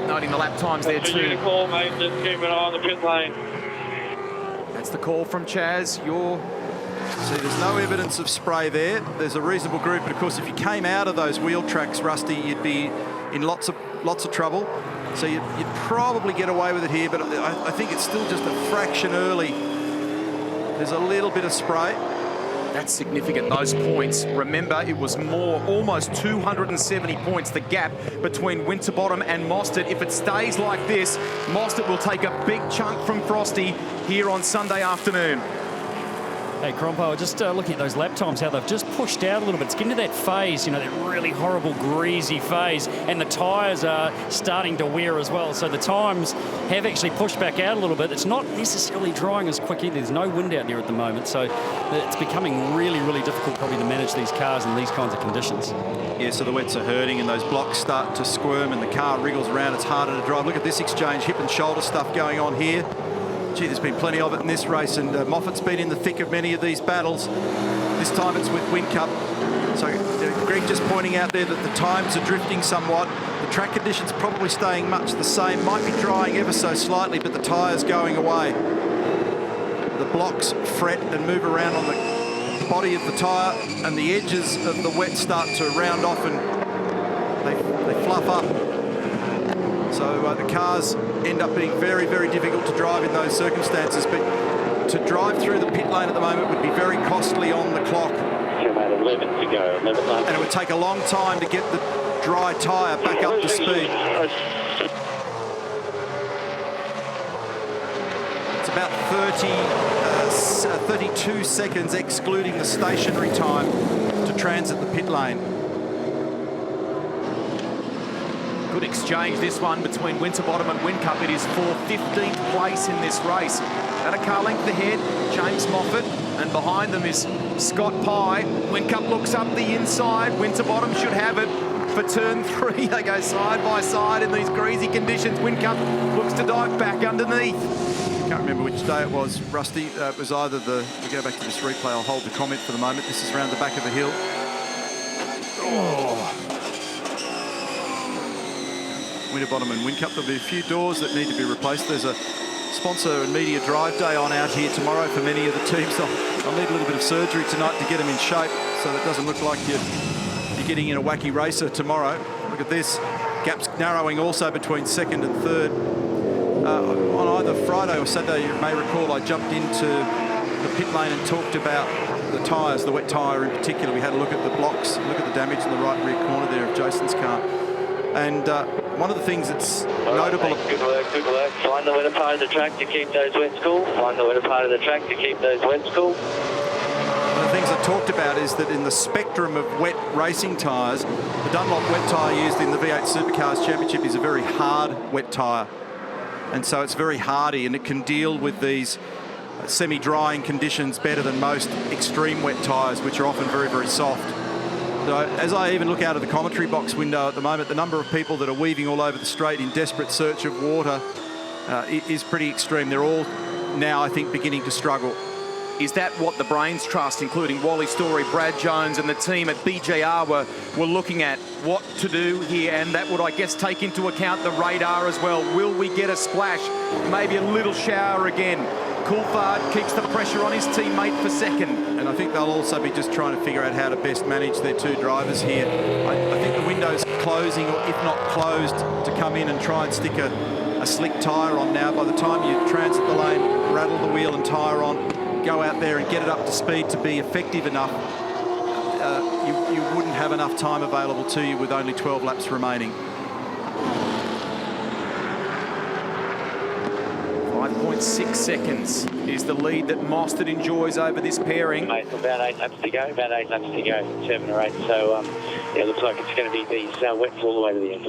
Noting the lap times there too. Call, mate. Just keep an eye on the pit lane. That's the call from Chaz. See, there's no evidence of spray there. There's a reasonable group, but of course, if you came out of those wheel tracks, Rusty, you'd be in lots of trouble. So you'd probably get away with it here, but I think it's still just a fraction early. There's a little bit of spray. That's significant, those points. Remember, it was almost 270 points, the gap between Winterbottom and Mostert. If it stays like this, Mostert will take a big chunk from Frosty here on Sunday afternoon. Hey, Crompo, just looking at those lap times, how they've just pushed out a little bit. It's getting to that phase, you know, that really horrible, greasy phase, and the tyres are starting to wear as well. So the times have actually pushed back out a little bit. It's not necessarily drying as quick either. There's no wind out there at the moment, so it's becoming really, really difficult probably to manage these cars in these kinds of conditions. Yeah, so the wets are hurting and those blocks start to squirm and the car wriggles around. It's harder to drive. Look at this exchange, hip and shoulder stuff going on here. Gee, there's been plenty of it in this race, and Moffat's been in the thick of many of these battles. This time it's with Whincup. So Greg just pointing out there that the times are drifting somewhat. The track conditions probably staying much the same. Might be drying ever so slightly, but the tyres going away. The blocks fret and move around on the body of the tyre, and the edges of the wet start to round off and they fluff up. So the cars end up being very, very difficult to drive in those circumstances, but to drive through the pit lane at the moment would be very costly on the clock. About 11 to go. 11 and it would take a long time to get the dry tyre back up to speed. It's about 32 seconds excluding the stationary time to transit the pit lane. Good exchange, this one, between Winterbottom and Whincup. It is for 15th place in this race. At a car length ahead, James Moffat, and behind them is Scott Pye. Whincup looks up the inside. Winterbottom should have it for turn 3. They go side by side in these greasy conditions. Whincup looks to dive back underneath. Can't remember which day it was, Rusty. It was either we go back to this replay, I'll hold the comment for the moment. This is around the back of the hill. Oh. Winterbottom and Whincup. There'll be a few doors that need to be replaced. There's a sponsor and media drive day on out here tomorrow for many of the teams. I'll need a little bit of surgery tonight to get them in shape so that it doesn't look like you're getting in a wacky racer tomorrow. Look at this. Gaps narrowing also between second and third. On either Friday or Saturday, you may recall, I jumped into the pit lane and talked about the tyres, the wet tyre in particular. We had a look at the blocks, look at the damage in the right rear corner there of Jason's car. And one of the things that's notable... Good work, good work. Find the wetter part of the track to keep those wets cool. Find the wetter part of the track to keep those wets cool. One of the things I talked about is that in the spectrum of wet racing tyres, the Dunlop wet tyre used in the V8 Supercars Championship is a very hard wet tyre. And so it's very hardy, and it can deal with these semi-drying conditions better than most extreme wet tyres, which are often very, very soft. So as I even look out of the commentary box window at the moment, the number of people that are weaving all over the straight in desperate search of water is pretty extreme. They're all now, I think, beginning to struggle. Is that what the Brains Trust, including Wally Story, Brad Jones and the team at BJR were looking at? What to do here? And that would, I guess, take into account the radar as well. Will we get a splash? Maybe a little shower again. Coulthard keeps the pressure on his teammate for second. And I think they'll also be just trying to figure out how to best manage their two drivers here. I think the window's closing, or if not closed, to come in and try and stick a slick tyre on now. By the time you transit the lane, rattle the wheel and tyre on, go out there and get it up to speed to be effective enough, you wouldn't have enough time available to you with only 12 laps remaining. 5.6 seconds is the lead that Mostert enjoys over this pairing. Mate, about 8 laps to go, 7 or 8. So, yeah, it looks like it's going to be these wets all the way to the end.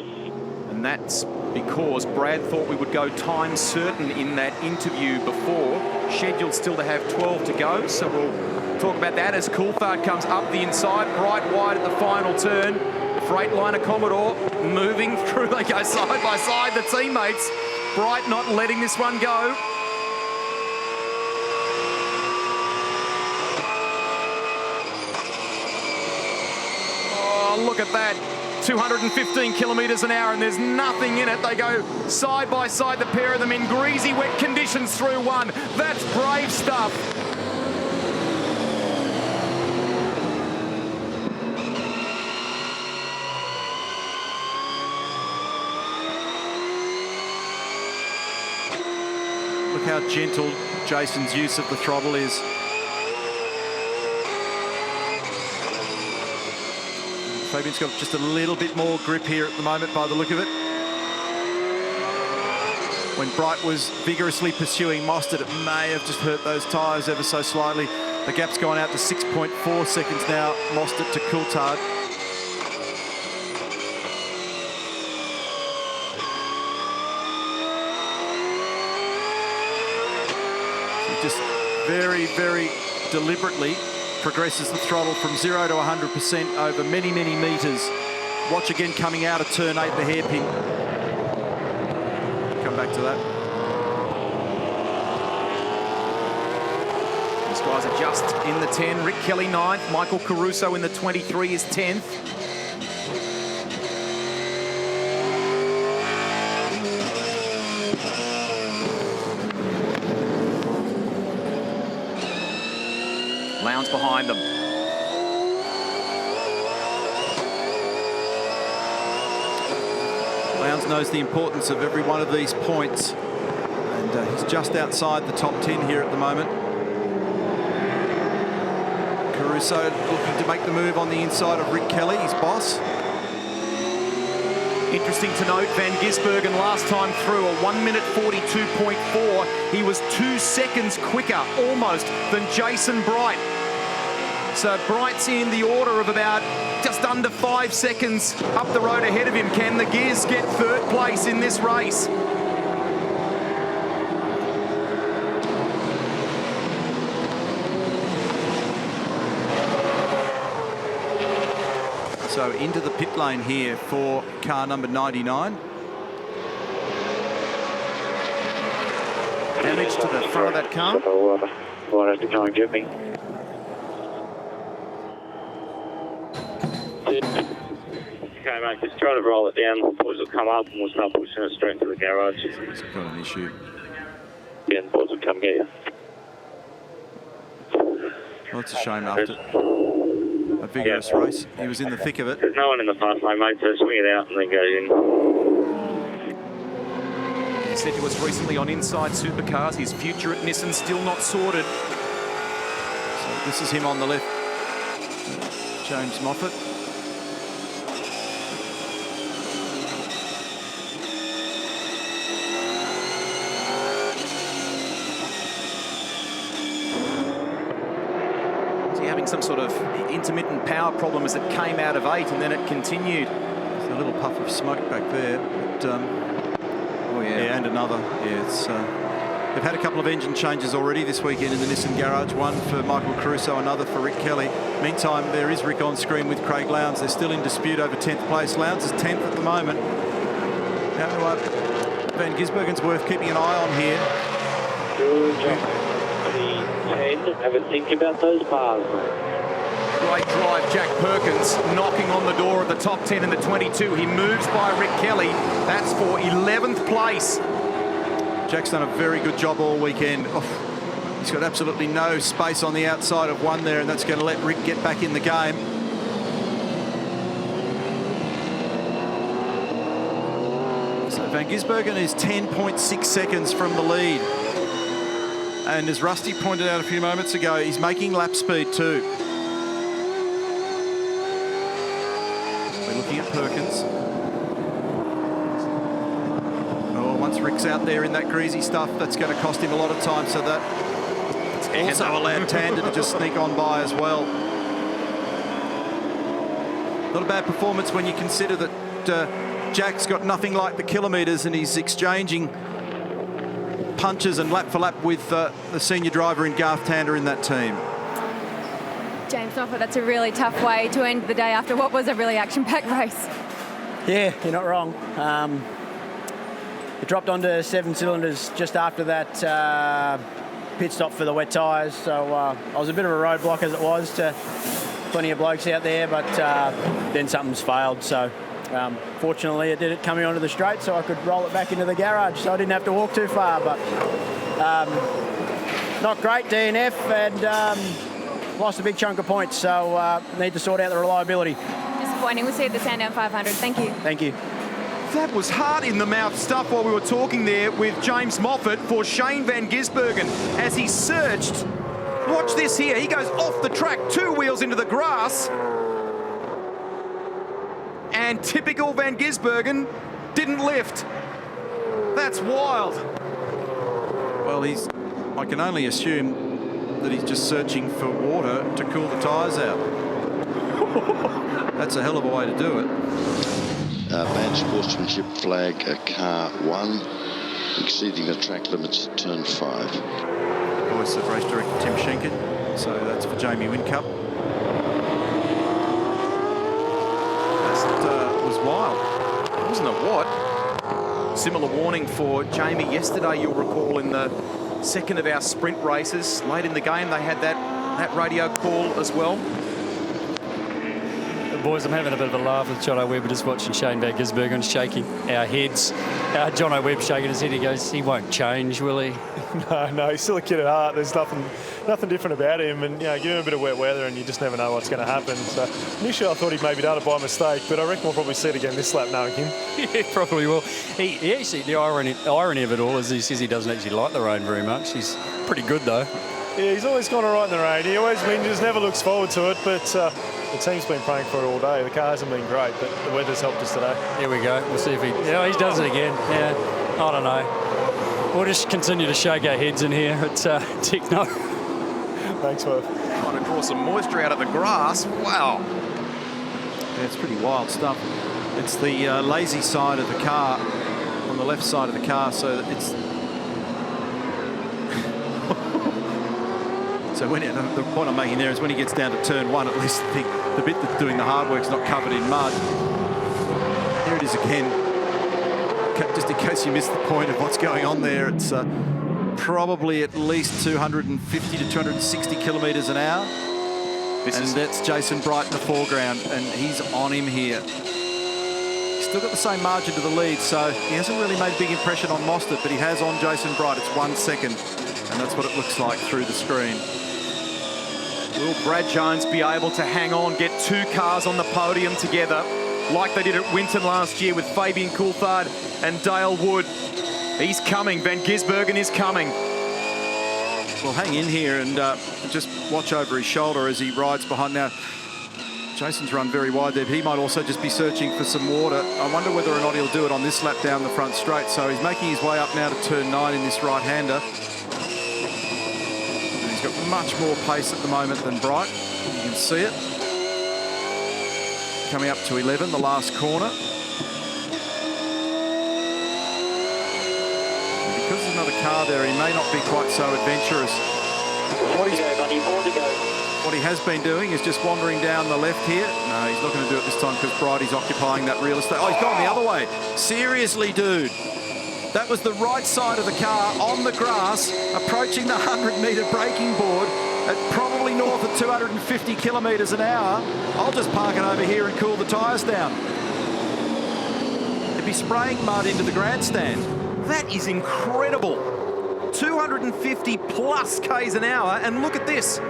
And that's because Brad thought we would go time certain in that interview before. Scheduled still to have 12 to go, so we'll talk about that as Coulthard comes up the inside, bright wide at the final turn. Freightliner Commodore moving through, they go side by side, the teammates. Bright not letting this one go. Oh, look at that. 215 kilometres an hour, and there's nothing in it. They go side by side, the pair of them, in greasy, wet conditions through one. That's brave stuff. Look how gentle Jason's use of the throttle is. Fabian's got just a little bit more grip here at the moment by the look of it. When Bright was vigorously pursuing Mostert, it may have just hurt those tyres ever so slightly. The gap's gone out to 6.4 seconds now, Mostert to Coulthard. Just very, very deliberately progresses the throttle from 0 to 100% over many, many metres. Watch again coming out of turn 8, the hairpin. Come back to that. These guys are just in the 10. Rick Kelly 9th, Michael Caruso in the 23 is 10th. Lowndes behind them. Lowndes knows the importance of every one of these points, and he's just outside the top 10 here at the moment. Caruso looking to make the move on the inside of Rick Kelly, his boss. Interesting to note, Van Gisbergen last time through a 1 minute 42.4. He was 2 seconds quicker, almost, than Jason Bright. So Bright's in the order of about just under 5 seconds up the road ahead of him. Can the Gears get third place in this race? So into the pit lane here for car number 99. Damage to the front of that car. Might have to go and get me. Okay, mate, just try to roll it down. The boys will come up and we'll start pushing it straight to the garage. It's got an issue. Yeah, the boys will come get you. Well, it's a shame after a vigorous race. He was in the thick of it. There's no one in the fast lane, mate, so swing it out and then go in. He said to us recently on Inside Supercars, his future at Nissan still not sorted. So this is him on the left, James Moffat. Some sort of intermittent power problem as it came out of 8 and then it continued. There's a little puff of smoke back there, but oh yeah, and another. Yeah, it's they've had a couple of engine changes already this weekend in the Nissan garage. One for Michael Caruso, another for Rick Kelly. Meantime, there is Rick on screen with Craig Lowndes. They're still in dispute over 10th place. Lowndes is 10th at the moment. Now, Van Gisbergen's worth keeping an eye on here. Good job. 10, have a think about those bars, mate. Great drive, Jack Perkins knocking on the door of the top 10 in the 22. He moves by Rick Kelly. That's for 11th place. Jack's done a very good job all weekend. He's got absolutely no space on the outside of one there, and that's going to let Rick get back in the game. So Van Gisbergen is 10.6 seconds from the lead. And as Rusty pointed out a few moments ago, he's making lap speed too. We're looking at Perkins. Oh, once Rick's out there in that greasy stuff, that's going to cost him a lot of time, so that also allowed Tander to just sneak on by as well. Not a bad performance when you consider that Jack's got nothing like the kilometres and he's exchanging punches and lap for lap with the senior driver in Garth Tander in that team. James Moffat, that's a really tough way to end the day after what was a really action-packed race. Yeah, you're not wrong. It dropped onto 7 cylinders just after that pit stop for the wet tyres, so I was a bit of a roadblock as it was to plenty of blokes out there, but then something's failed, so fortunately it did it coming onto the straight, so I could roll it back into the garage, so I didn't have to walk too far, but not great DNF, and lost a big chunk of points, so need to sort out the reliability. Disappointing. We'll see you at the Sandown 500. Thank you. Thank you. That was heart-in-the-mouth stuff while we were talking there with James Moffat for Shane Van Gisbergen as he surged. Watch this here. He goes off the track, 2 wheels into the grass. And typical Van Gisbergen didn't lift. That's wild. Well, I can only assume that he's just searching for water to cool the tyres out. That's a hell of a way to do it. Bad sportsmanship flag, car 1, exceeding the track limits at turn 5. Voice of race director Tim Schenken, so that's for Jamie Whincup. That was wild. Wasn't it what? Similar warning for Jamie yesterday, you'll recall, in the second of our sprint races. Late in the game, they had that radio call as well. Boys, I'm having a bit of a laugh with Jono Webb, just watching Shane Van Gisbergen shaking our heads. Jono Webb shaking his head. He goes, he won't change, will he? No, he's still a kid at heart. There's nothing different about him. And, give him a bit of wet weather and you just never know what's going to happen. So initially I thought he'd maybe done it by mistake, but I reckon we'll probably see it again this lap knowing him. Yeah, probably will. He actually, the irony of it all is he says he doesn't actually like the rain very much. He's pretty good, though. Yeah, he's always gone all right in the rain. He just never looks forward to it, but the team's been praying for it all day. The car hasn't been great, but the weather's helped us today. Here we go. We'll see if he does it again. Yeah, I don't know. We'll just continue to shake our heads in here at Techno. Thanks, Murph. Trying to draw some moisture out of the grass. Wow. Yeah, it's pretty wild stuff. It's the lazy side of the car, on the left side of the car, so it's... So the point I'm making there is when he gets down to turn 1, at least the bit that's doing the hard work's not covered in mud. Here it is again. Just in case you missed the point of what's going on there, it's probably at least 250 to 260 kilometres an hour. That's Jason Bright in the foreground, and he's on him here. He's still got the same margin to the lead, so he hasn't really made a big impression on Mostert, but he has on Jason Bright. It's 1 second, and that's what it looks like through the screen. Will Brad Jones be able to hang on, get 2 cars on the podium together like they did at Winton last year with Fabian Coulthard and Dale Wood? He's coming. Van Gisbergen is coming. Well, hang in here and just watch over his shoulder as he rides behind. Now, Jason's run very wide there, but he might also just be searching for some water. I wonder whether or not he'll do it on this lap down the front straight. So he's making his way up now to turn 9 in this right-hander. He's got much more pace at the moment than Bright. You can see it. Coming up to 11, the last corner. And because there's another car there, he may not be quite so adventurous. What he has been doing is just wandering down the left here. No, he's not going to do it this time because Brighty's occupying that real estate. Oh, he's gone the other way. Seriously, dude. That was the right side of the car on the grass, approaching the 100-metre braking board at probably north of 250 kilometres an hour. I'll just park it over here and cool the tyres down. He'd be spraying mud into the grandstand. That is incredible. 250 plus Ks an hour, and look at this.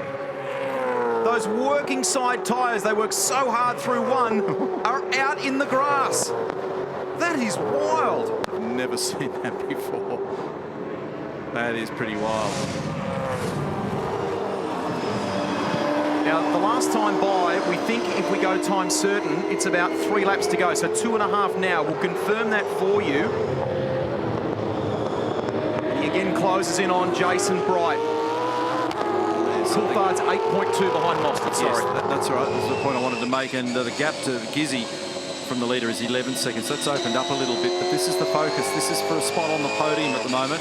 Those working side tyres, they work so hard through one, are out in the grass. That is wild. I've never seen that before. That is pretty wild. Now, the last time by, we think if we go time certain, it's about 3 laps to go. So 2.5 now. We'll confirm that for you. He again closes in on Jason Bright. Coulthard's 8.2 behind Mostert, sorry. Yes, that's right. That's the point I wanted to make. And the gap to Gizzy from the leader is 11 seconds. That's opened up a little bit, but this is the focus. This is for a spot on the podium at the moment.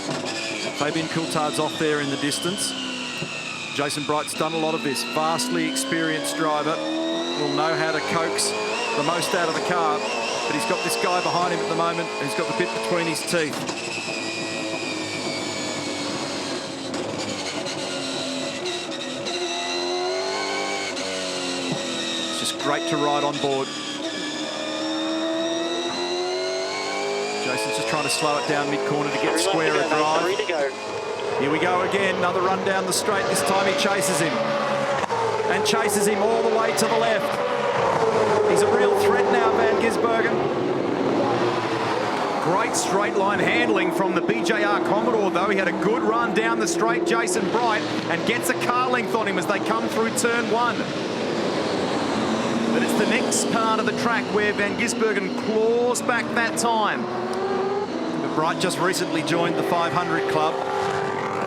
Fabian Coulthard's off there in the distance. Jason Bright's done a lot of this. Vastly experienced driver. Will know how to coax the most out of the car. But he's got this guy behind him at the moment who's got the bit between his teeth. It's just great to ride on board. Jason's just trying to slow it down mid-corner to get square a drive. Here we go again, another run down the straight. This time he chases him. And chases him all the way to the left. He's a real threat now, Van Gisbergen. Great straight line handling from the BJR Commodore, though. He had a good run down the straight, Jason Bright, and gets a car length on him as they come through turn 1. But it's the next part of the track where Van Gisbergen claws back that time. But Bright just recently joined the 500 club.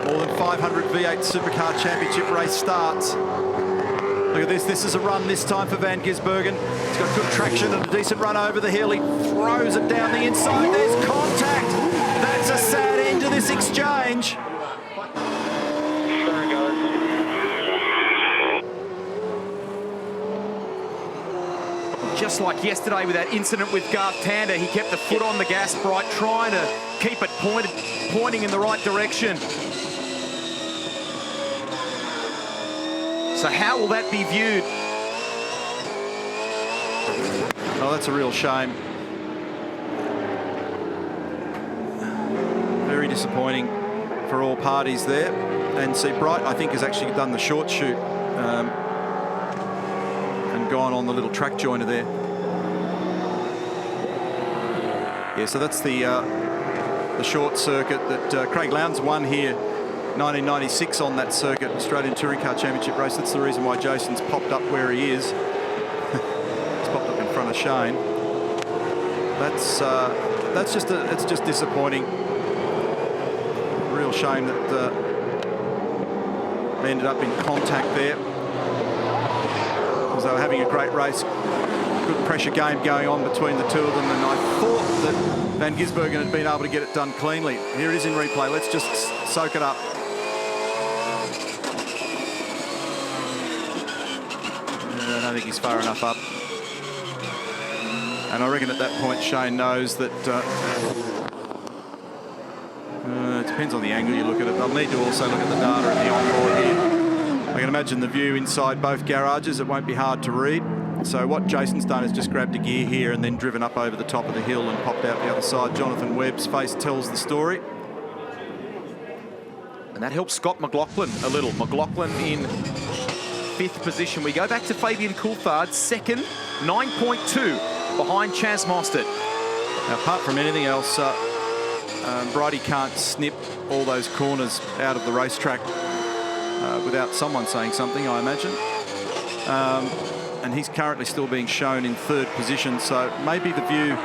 More than 500 V8 Supercar Championship race starts. Look at this. This is a run this time for Van Gisbergen. He's got good traction and a decent run over the hill. He throws it down the inside. There's contact. That's a sad end to this exchange. Just like yesterday with that incident with Garth Tander, he kept the foot on the gas, Bright, trying to keep it pointing in the right direction. So how will that be viewed? Oh, that's a real shame. Very disappointing for all parties there. And see, Bright, I think, has actually done the short shoot and gone on the little track joiner there. Yeah, so that's the short circuit that Craig Lowndes won here 1996 on that circuit, Australian Touring Car Championship race. That's the reason why Jason's popped up where he is. He's popped up in front of Shane. It's just disappointing. Real shame that they ended up in contact there. Because they were having a great race. Good pressure game going on between the two of them, and I thought that Van Gisbergen had been able to get it done cleanly. Here it is in replay. Let's just soak it up. I don't think he's far enough up. And I reckon at that point Shane knows that it depends on the angle you look at it. They'll need to also look at the data and the onboard here. I can imagine the view inside both garages. It won't be hard to read. So what Jason's done is just grabbed a gear here and then driven up over the top of the hill and popped out the other side. Jonathan Webb's face tells the story. And that helps Scott McLaughlin a little. McLaughlin in 5th position. We go back to Fabian Coulthard, 2nd, 9.2 behind Chaz Mostert. Now, apart from anything else, Brighty can't snip all those corners out of the racetrack without someone saying something, I imagine. And he's currently still being shown in 3rd position, so maybe the view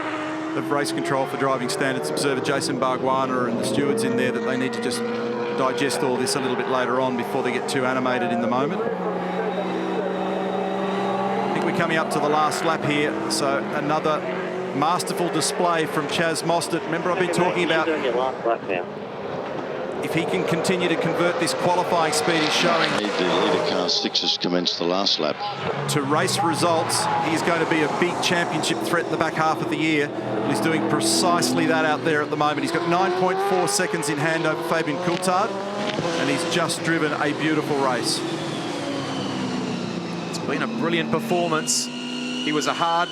of race control for driving standards observer Jason Bargwana and the stewards in there that they need to just digest all this a little bit later on before they get too animated in the moment. I think we're coming up to the last lap here, so another masterful display from Chaz Mostert. Remember, I've been talking about if he can continue to convert this qualifying speed he's showing. The leader car 6 has commenced the last lap. To race results, he's going to be a big championship threat in the back half of the year. And he's doing precisely that out there at the moment. He's got 9.4 seconds in hand over Fabian Coulthard, and he's just driven a beautiful race. It's been a brilliant performance. He was a hard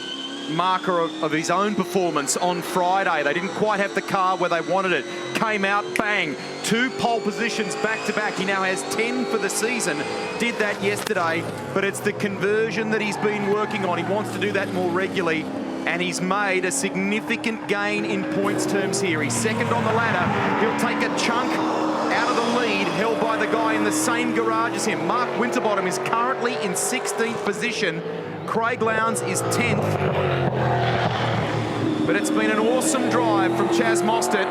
marker of his own performance on Friday. They didn't quite have the car where they wanted it. Came out, bang, 2 pole positions back-to-back. He now has 10 for the season. Did that yesterday, but it's the conversion that he's been working on. He wants to do that more regularly, and he's made a significant gain in points terms here. He's second on the ladder. He'll take a chunk out of the lead, held by the guy in the same garage as him. Mark Winterbottom is currently in 16th position. Craig Lowndes is 10th. But it's been an awesome drive from Chaz Mostert.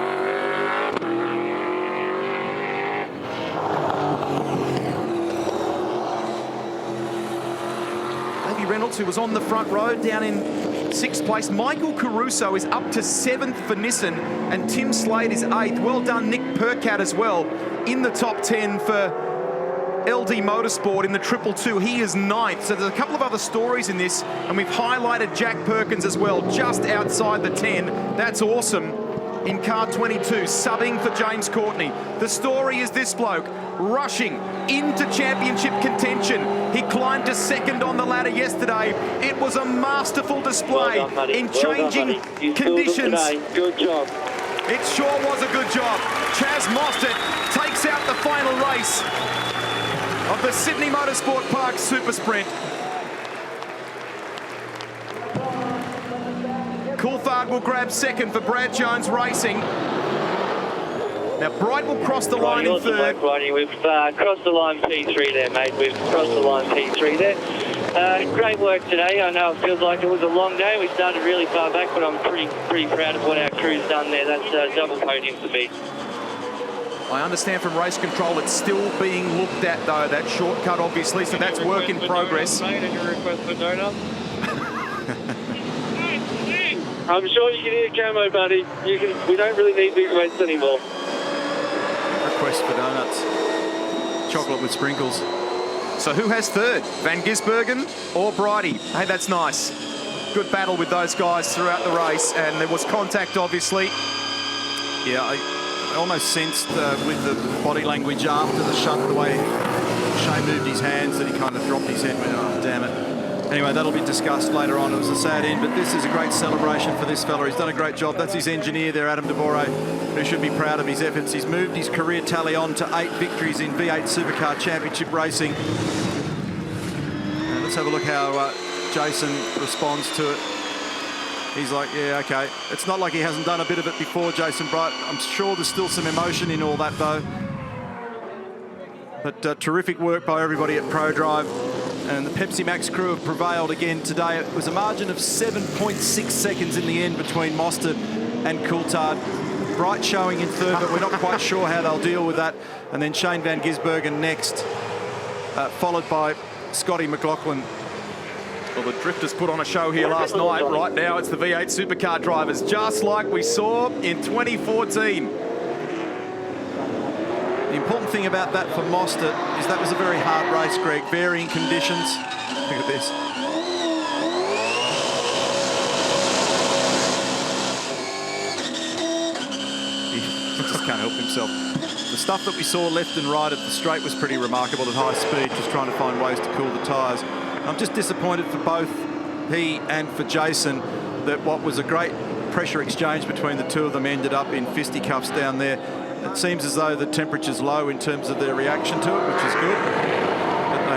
Reynolds, who was on the front row, down in 6th place. Michael Caruso is up to 7th for Nissan, and Tim Slade is 8th. Well done, Nick Percat as well, in the top 10 for LD Motorsport in the 222. He is 9th. So there's a couple of other stories in this, and we've highlighted Jack Perkins as well, just outside the 10. That's awesome. In car 22, subbing for James Courtney. The story is this bloke rushing into championship contention. He climbed to 2nd on the ladder yesterday. It was a masterful display in changing conditions. Good job. It sure was a good job. Chaz Mostert takes out the final race of the Sydney Motorsport Park SuperSprint. Coulthard will grab 2nd for Brad Jones Racing. Now, Bright will cross the line in 3rd. We've crossed the line P3 there, mate. We've crossed the line P3 there. Great work today. I know it feels like it was a long day. We started really far back, but I'm pretty proud of what our crew's done there. That's double podium for me. I understand from race control it's still being looked at, though, that shortcut, obviously, so that's work in progress. Mate, and your request for donut. I'm sure you can hear Camo, buddy. We don't really need big weights anymore. Request for donuts. Chocolate with sprinkles. So who has 3rd? Van Gisbergen or Brighty? Hey, that's nice. Good battle with those guys throughout the race, and there was contact, obviously. Yeah, I almost sensed with the body language after the shunt, the way Shane moved his hands, that he kind of dropped his head and went, oh, damn it. Anyway, that'll be discussed later on. It was a sad end, but this is a great celebration for this fella. He's done a great job. That's his engineer there, Adam DeVore, who should be proud of his efforts. He's moved his career tally on to 8 victories in V8 Supercar Championship racing. And let's have a look how Jason responds to it. He's like, yeah, okay. It's not like he hasn't done a bit of it before, Jason Bright. I'm sure there's still some emotion in all that, though. But terrific work by everybody at ProDrive. And the Pepsi Max crew have prevailed again today. It was a margin of 7.6 seconds in the end between Mostert and Coulthard. Bright showing in 3rd, but we're not quite sure how they'll deal with that. And then Shane Van Gisbergen next, followed by Scotty McLaughlin. Well, the Drifters put on a show here last night. Right now, it's the V8 Supercar drivers, just like we saw in 2014. The important thing about that for Mostert is that was a very hard race, Greg. Varying conditions. Look at this. He just can't help himself. The stuff that we saw left and right at the straight was pretty remarkable at high speed, just trying to find ways to cool the tyres. I'm just disappointed for both he and for Jason that what was a great pressure exchange between the two of them ended up in fisticuffs down there. It seems as though the temperature's low in terms of their reaction to it, which is good. But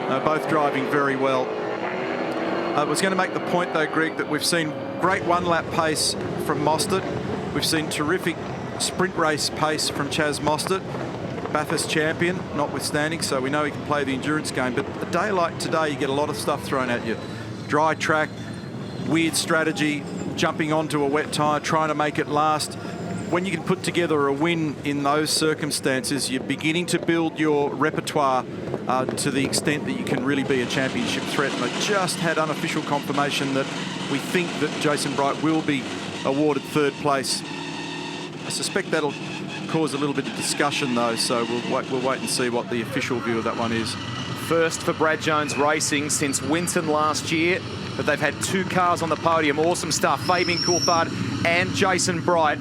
they're both driving very well. I was going to make the point, though, Greg, that we've seen great one-lap pace from Mostert. We've seen terrific sprint race pace from Chaz Mostert, Bathurst champion, notwithstanding, so we know he can play the endurance game. But a day like today, you get a lot of stuff thrown at you. Dry track, weird strategy, jumping onto a wet tyre, trying to make it last. When you can put together a win in those circumstances, you're beginning to build your repertoire to the extent that you can really be a championship threat. And I just had unofficial confirmation that we think that Jason Bright will be awarded 3rd place. I suspect that'll cause a little bit of discussion, though, so we'll wait and see what the official view of that one is. First for Brad Jones Racing since Winton last year, but they've had 2 cars on the podium. Awesome stuff. Fabian Coulthard and Jason Bright.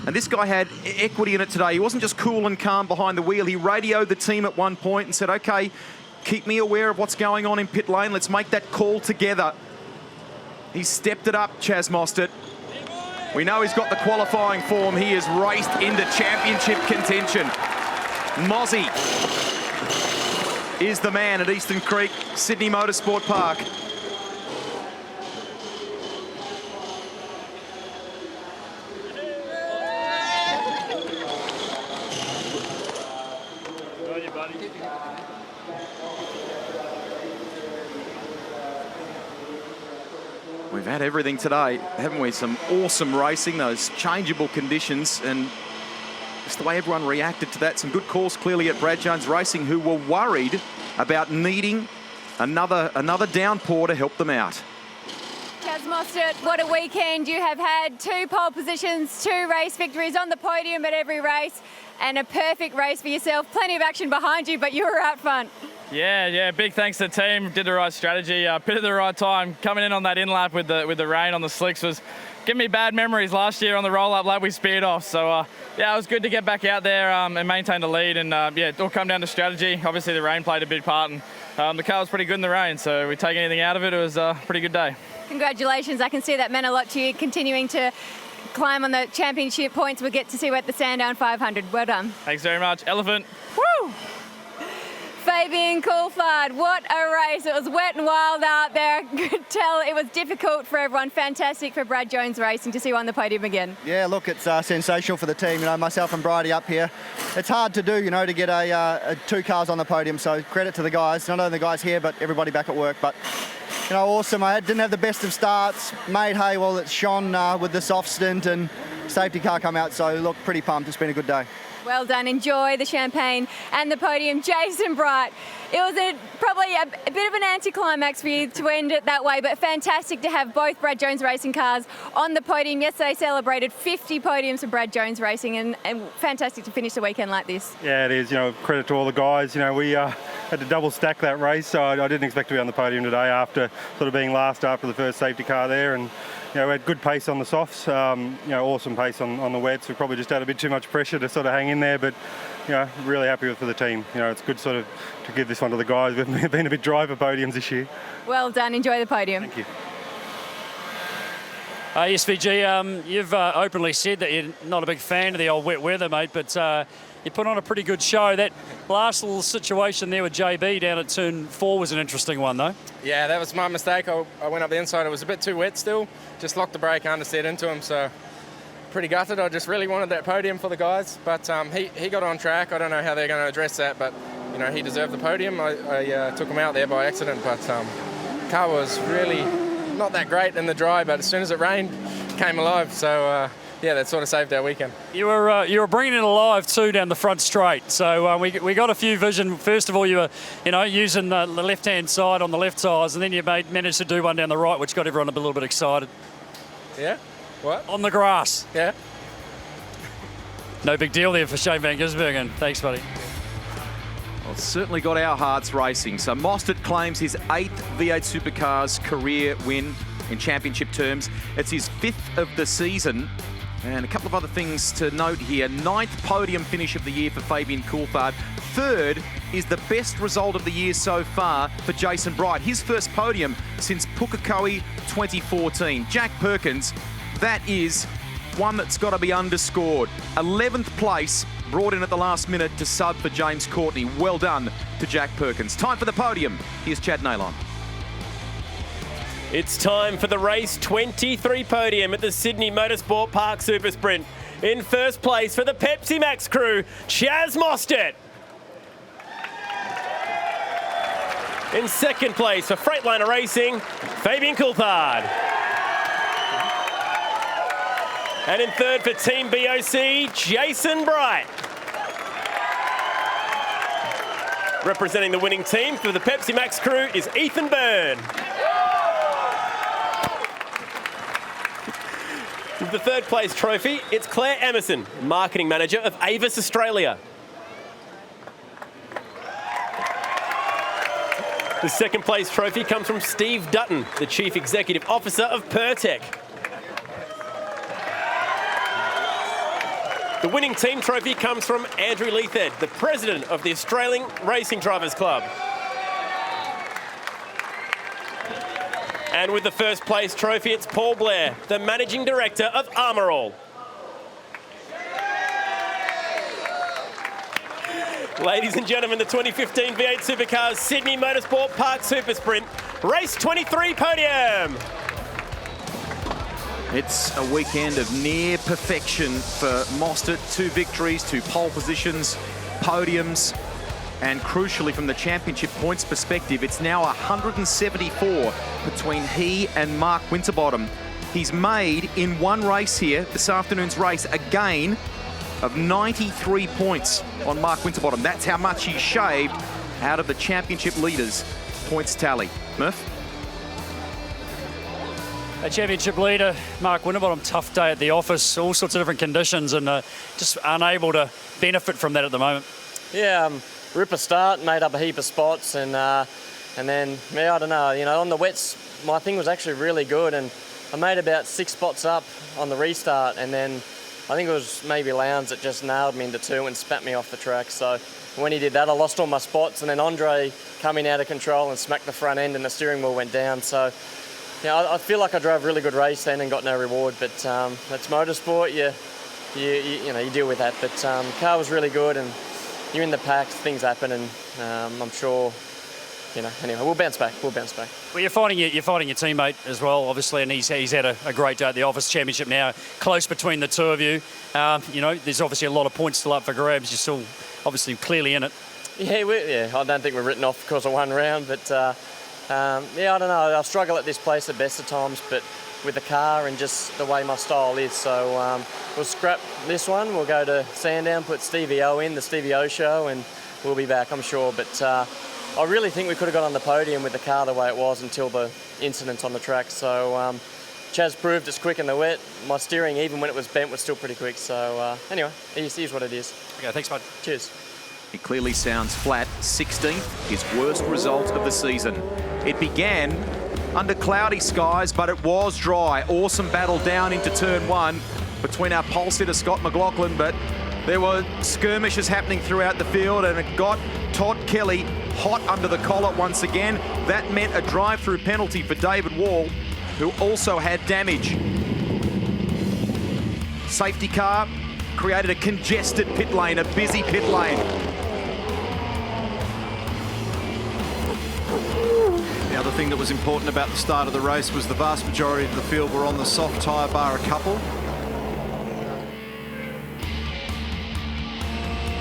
And this guy had equity in it today. He wasn't just cool and calm behind the wheel. He radioed the team at one point and said, okay, keep me aware of what's going on in pit lane. Let's make that call together. He's stepped it up, Chaz Mostert. We know he's got the qualifying form. He is raced into championship contention. Mozzie is the man at Eastern Creek, Sydney Motorsport Park. We've had everything today, haven't we? Some awesome racing, those changeable conditions, and just the way everyone reacted to that. Some good calls clearly at Brad Jones Racing, who were worried about needing another downpour to help them out. Chaz Mostert, what a weekend. You have had 2 pole positions, 2 race victories, on the podium at every race, and a perfect race for yourself. Plenty of action behind you, but you were out front. Yeah, big thanks to the team. Did the right strategy, pit at the right time. Coming in on that in lap with the rain on the slicks was giving me bad memories. Last year on the roll-up lap we speared off. So yeah, it was good to get back out there and maintain the lead. And yeah, it all come down to strategy. Obviously the rain played a big part, and the car was pretty good in the rain. So we take anything out of it. It was a pretty good day. Congratulations. I can see that meant a lot to you, continuing to climb on the championship points. We'll get to see you at the Sandown 500. Well done. Thanks very much. Elephant. Woo! Fabian Coulthard, what a race. It was wet and wild out there. Could tell it was difficult for everyone. Fantastic for Brad Jones Racing to see you on the podium again. Yeah, look, it's sensational for the team. You know, myself and Bridie up here. It's hard to do, you know, to get 2 cars on the podium. So credit to the guys, not only the guys here, but everybody back at work. But, you know, awesome. I didn't have the best of starts. Made hay while it shone with the soft stint, and safety car come out. So, look, pretty pumped. It's been a good day. Well done. Enjoy the champagne and the podium. Jason Bright, it was probably a bit of an anticlimax for you to end it that way, but fantastic to have both Brad Jones Racing cars on the podium. Yesterday celebrated 50 podiums for Brad Jones Racing, and fantastic to finish the weekend like this. Yeah, it is. You know, credit to all the guys. You know, we had to double stack that race, so I didn't expect to be on the podium today after sort of being last after the first safety car there. And you know, we had good pace on the softs, you know, awesome pace on the wets. We probably just had a bit too much pressure to sort of hang in there, but you know, really happy with for the team. You know, it's good sort of to give this one to the guys. We've been a bit dry for podiums this year. Well done. Enjoy the podium. Thank you. SVG, you've openly said that you're not a big fan of the old wet weather, mate, but you put on a pretty good show. That last little situation there with JB down at turn 4 was an interesting one, though. Yeah, that was my mistake. I went up the inside. It was a bit too wet still. Just locked the brake, understeered into him, so pretty gutted. I just really wanted that podium for the guys, but he got on track. I don't know how they're going to address that, but you know, he deserved the podium. I took him out there by accident, but car was really not that great in the dry, but as soon as it rained, came alive. So yeah, that sort of saved our weekend. You were bringing it alive too down the front straight. So we got a few vision. First of all, you were using the left-hand side on the left tyres, and then you managed to do one down the right, which got everyone a little bit excited. Yeah. What? On the grass. Yeah. No big deal there for Shane Van Gisbergen. Thanks, buddy. Well, it's certainly got our hearts racing. So Mostert claims his 8th V8 Supercars career win in championship terms. It's his 5th of the season. And a couple of other things to note here. 9th podium finish of the year for Fabian Coulthard. 3rd is the best result of the year so far for Jason Bright. His first podium since Pukekohe 2014. Jack Perkins, that is one that's got to be underscored. 11th place, brought in at the last minute to sub for James Courtney. Well done to Jack Perkins. Time for the podium. Here's Chad Naylon. It's time for the race 23 podium at the Sydney Motorsport Park SuperSprint. In first place for the Pepsi Max crew, Chaz Mostert. In second place for Freightliner Racing, Fabian Coulthard. And in third for Team BOC, Jason Bright. Representing the winning team for the Pepsi Max crew is Ethan Byrne. With the third place trophy, it's Claire Emerson, Marketing Manager of Avis Australia. The second place trophy comes from Steve Dutton, the Chief Executive Officer of Pertec. The winning team trophy comes from Andrew Leathed, the President of the Australian Racing Drivers Club. And with the first place trophy, it's Paul Blair, the Managing Director of Armour All. Ladies and gentlemen, the 2015 V8 Supercars Sydney Motorsport Park Supersprint, race 23 podium. It's a weekend of near perfection for Mostert. 2 victories, 2 pole positions, podiums, and crucially from the championship points perspective, it's now 174 between he and Mark Winterbottom. He's made in one race here, this afternoon's race, a gain of 93 points on Mark Winterbottom. That's how much he shaved out of the championship leaders' points tally. Murph? A championship leader, Mark Winterbottom, tough day at the office, all sorts of different conditions, and just unable to benefit from that at the moment. Yeah, ripper start, made up a heap of spots, and then, yeah, I don't know, you know, on the wets, my thing was actually really good, and I made about 6 spots up on the restart, and then I think it was maybe Lowndes that just nailed me into 2 and spat me off the track. So when he did that, I lost all my spots, and then Andre coming out of control and smacked the front end, and the steering wheel went down. So, yeah, I feel like I drove a really good race then and got no reward, but that's motorsport. You know, you deal with that. But car was really good, and you're in the pack, things happen, and I'm sure, you know, anyway, we'll bounce back. Well, you're fighting your teammate as well, obviously, and he's had a great day at the office. Championship now close between the 2 of you. You know, there's obviously a lot of points still up for grabs. You're still obviously clearly in it. Yeah, I don't think we're written off because of one round, but yeah, I don't know. I struggle at this place at best of times, but with the car and just the way my style is. So we'll scrap this one. We'll go to Sandown, put Stevie O in, the Stevie O show, and we'll be back, I'm sure. But I really think we could have got on the podium with the car the way it was until the incident on the track. So Chaz proved it's quick in the wet. My steering, even when it was bent, was still pretty quick. So anyway, here's what it is. Okay, thanks, bud. Cheers. It clearly sounds flat. 16th, his worst result of the season. It began under cloudy skies, but it was dry. Awesome battle down into turn 1 between our pole sitter Scott McLaughlin, but there were skirmishes happening throughout the field, and it got Todd Kelly hot under the collar once again. That meant a drive-through penalty for David Wall, who also had damage. Safety car created a congested pit lane, a busy pit lane. The other thing that was important about the start of the race was the vast majority of the field were on the soft tyre, bar a couple.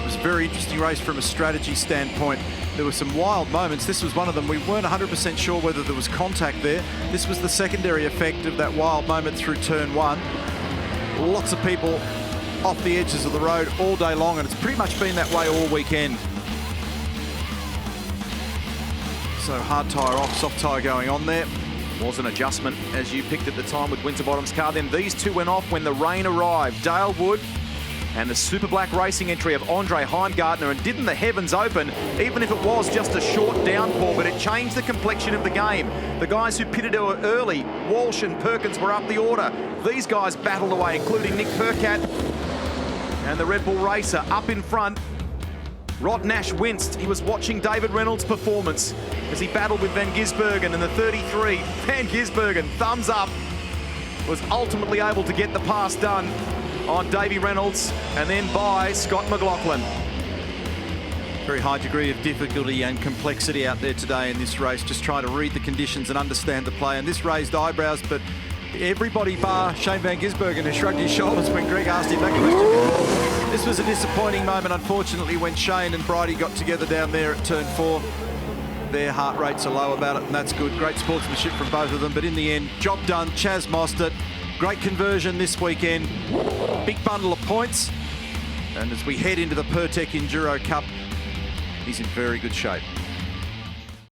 It was a very interesting race from a strategy standpoint. There were some wild moments. This was one of them. We weren't 100% sure whether there was contact there. This was the secondary effect of that wild moment through turn 1. Lots of people off the edges of the road all day long, and it's pretty much been that way all weekend. So hard tyre off, soft tyre going on there. Was an adjustment as you picked at the time with Winterbottom's car. Then these two went off when the rain arrived. Dale Wood and the Super Black Racing entry of Andre Heimgartner, and didn't the heavens open, even if it was just a short downpour, but it changed the complexion of the game. The guys who pitted early, Walsh and Perkins, were up the order. These guys battled away, including Nick Percat and the Red Bull racer up in front. Rod Nash winced. He was watching David Reynolds' performance as he battled with Van Gisbergen in the 33. Van Gisbergen, thumbs up, was ultimately able to get the pass done on Davey Reynolds and then by Scott McLaughlin. Very high degree of difficulty and complexity out there today in this race, just trying to read the conditions and understand the play. And this raised eyebrows, but everybody bar Shane Van Gisbergen, who shrugged his shoulders when Greg asked him that question. This was a disappointing moment, unfortunately, when Shane and Bridie got together down there at turn 4. Their heart rates are low about it, and that's good. Great sportsmanship from both of them, but in the end, job done. Chaz Mostert, great conversion this weekend. Big bundle of points. And as we head into the Pertec Enduro Cup, he's in very good shape.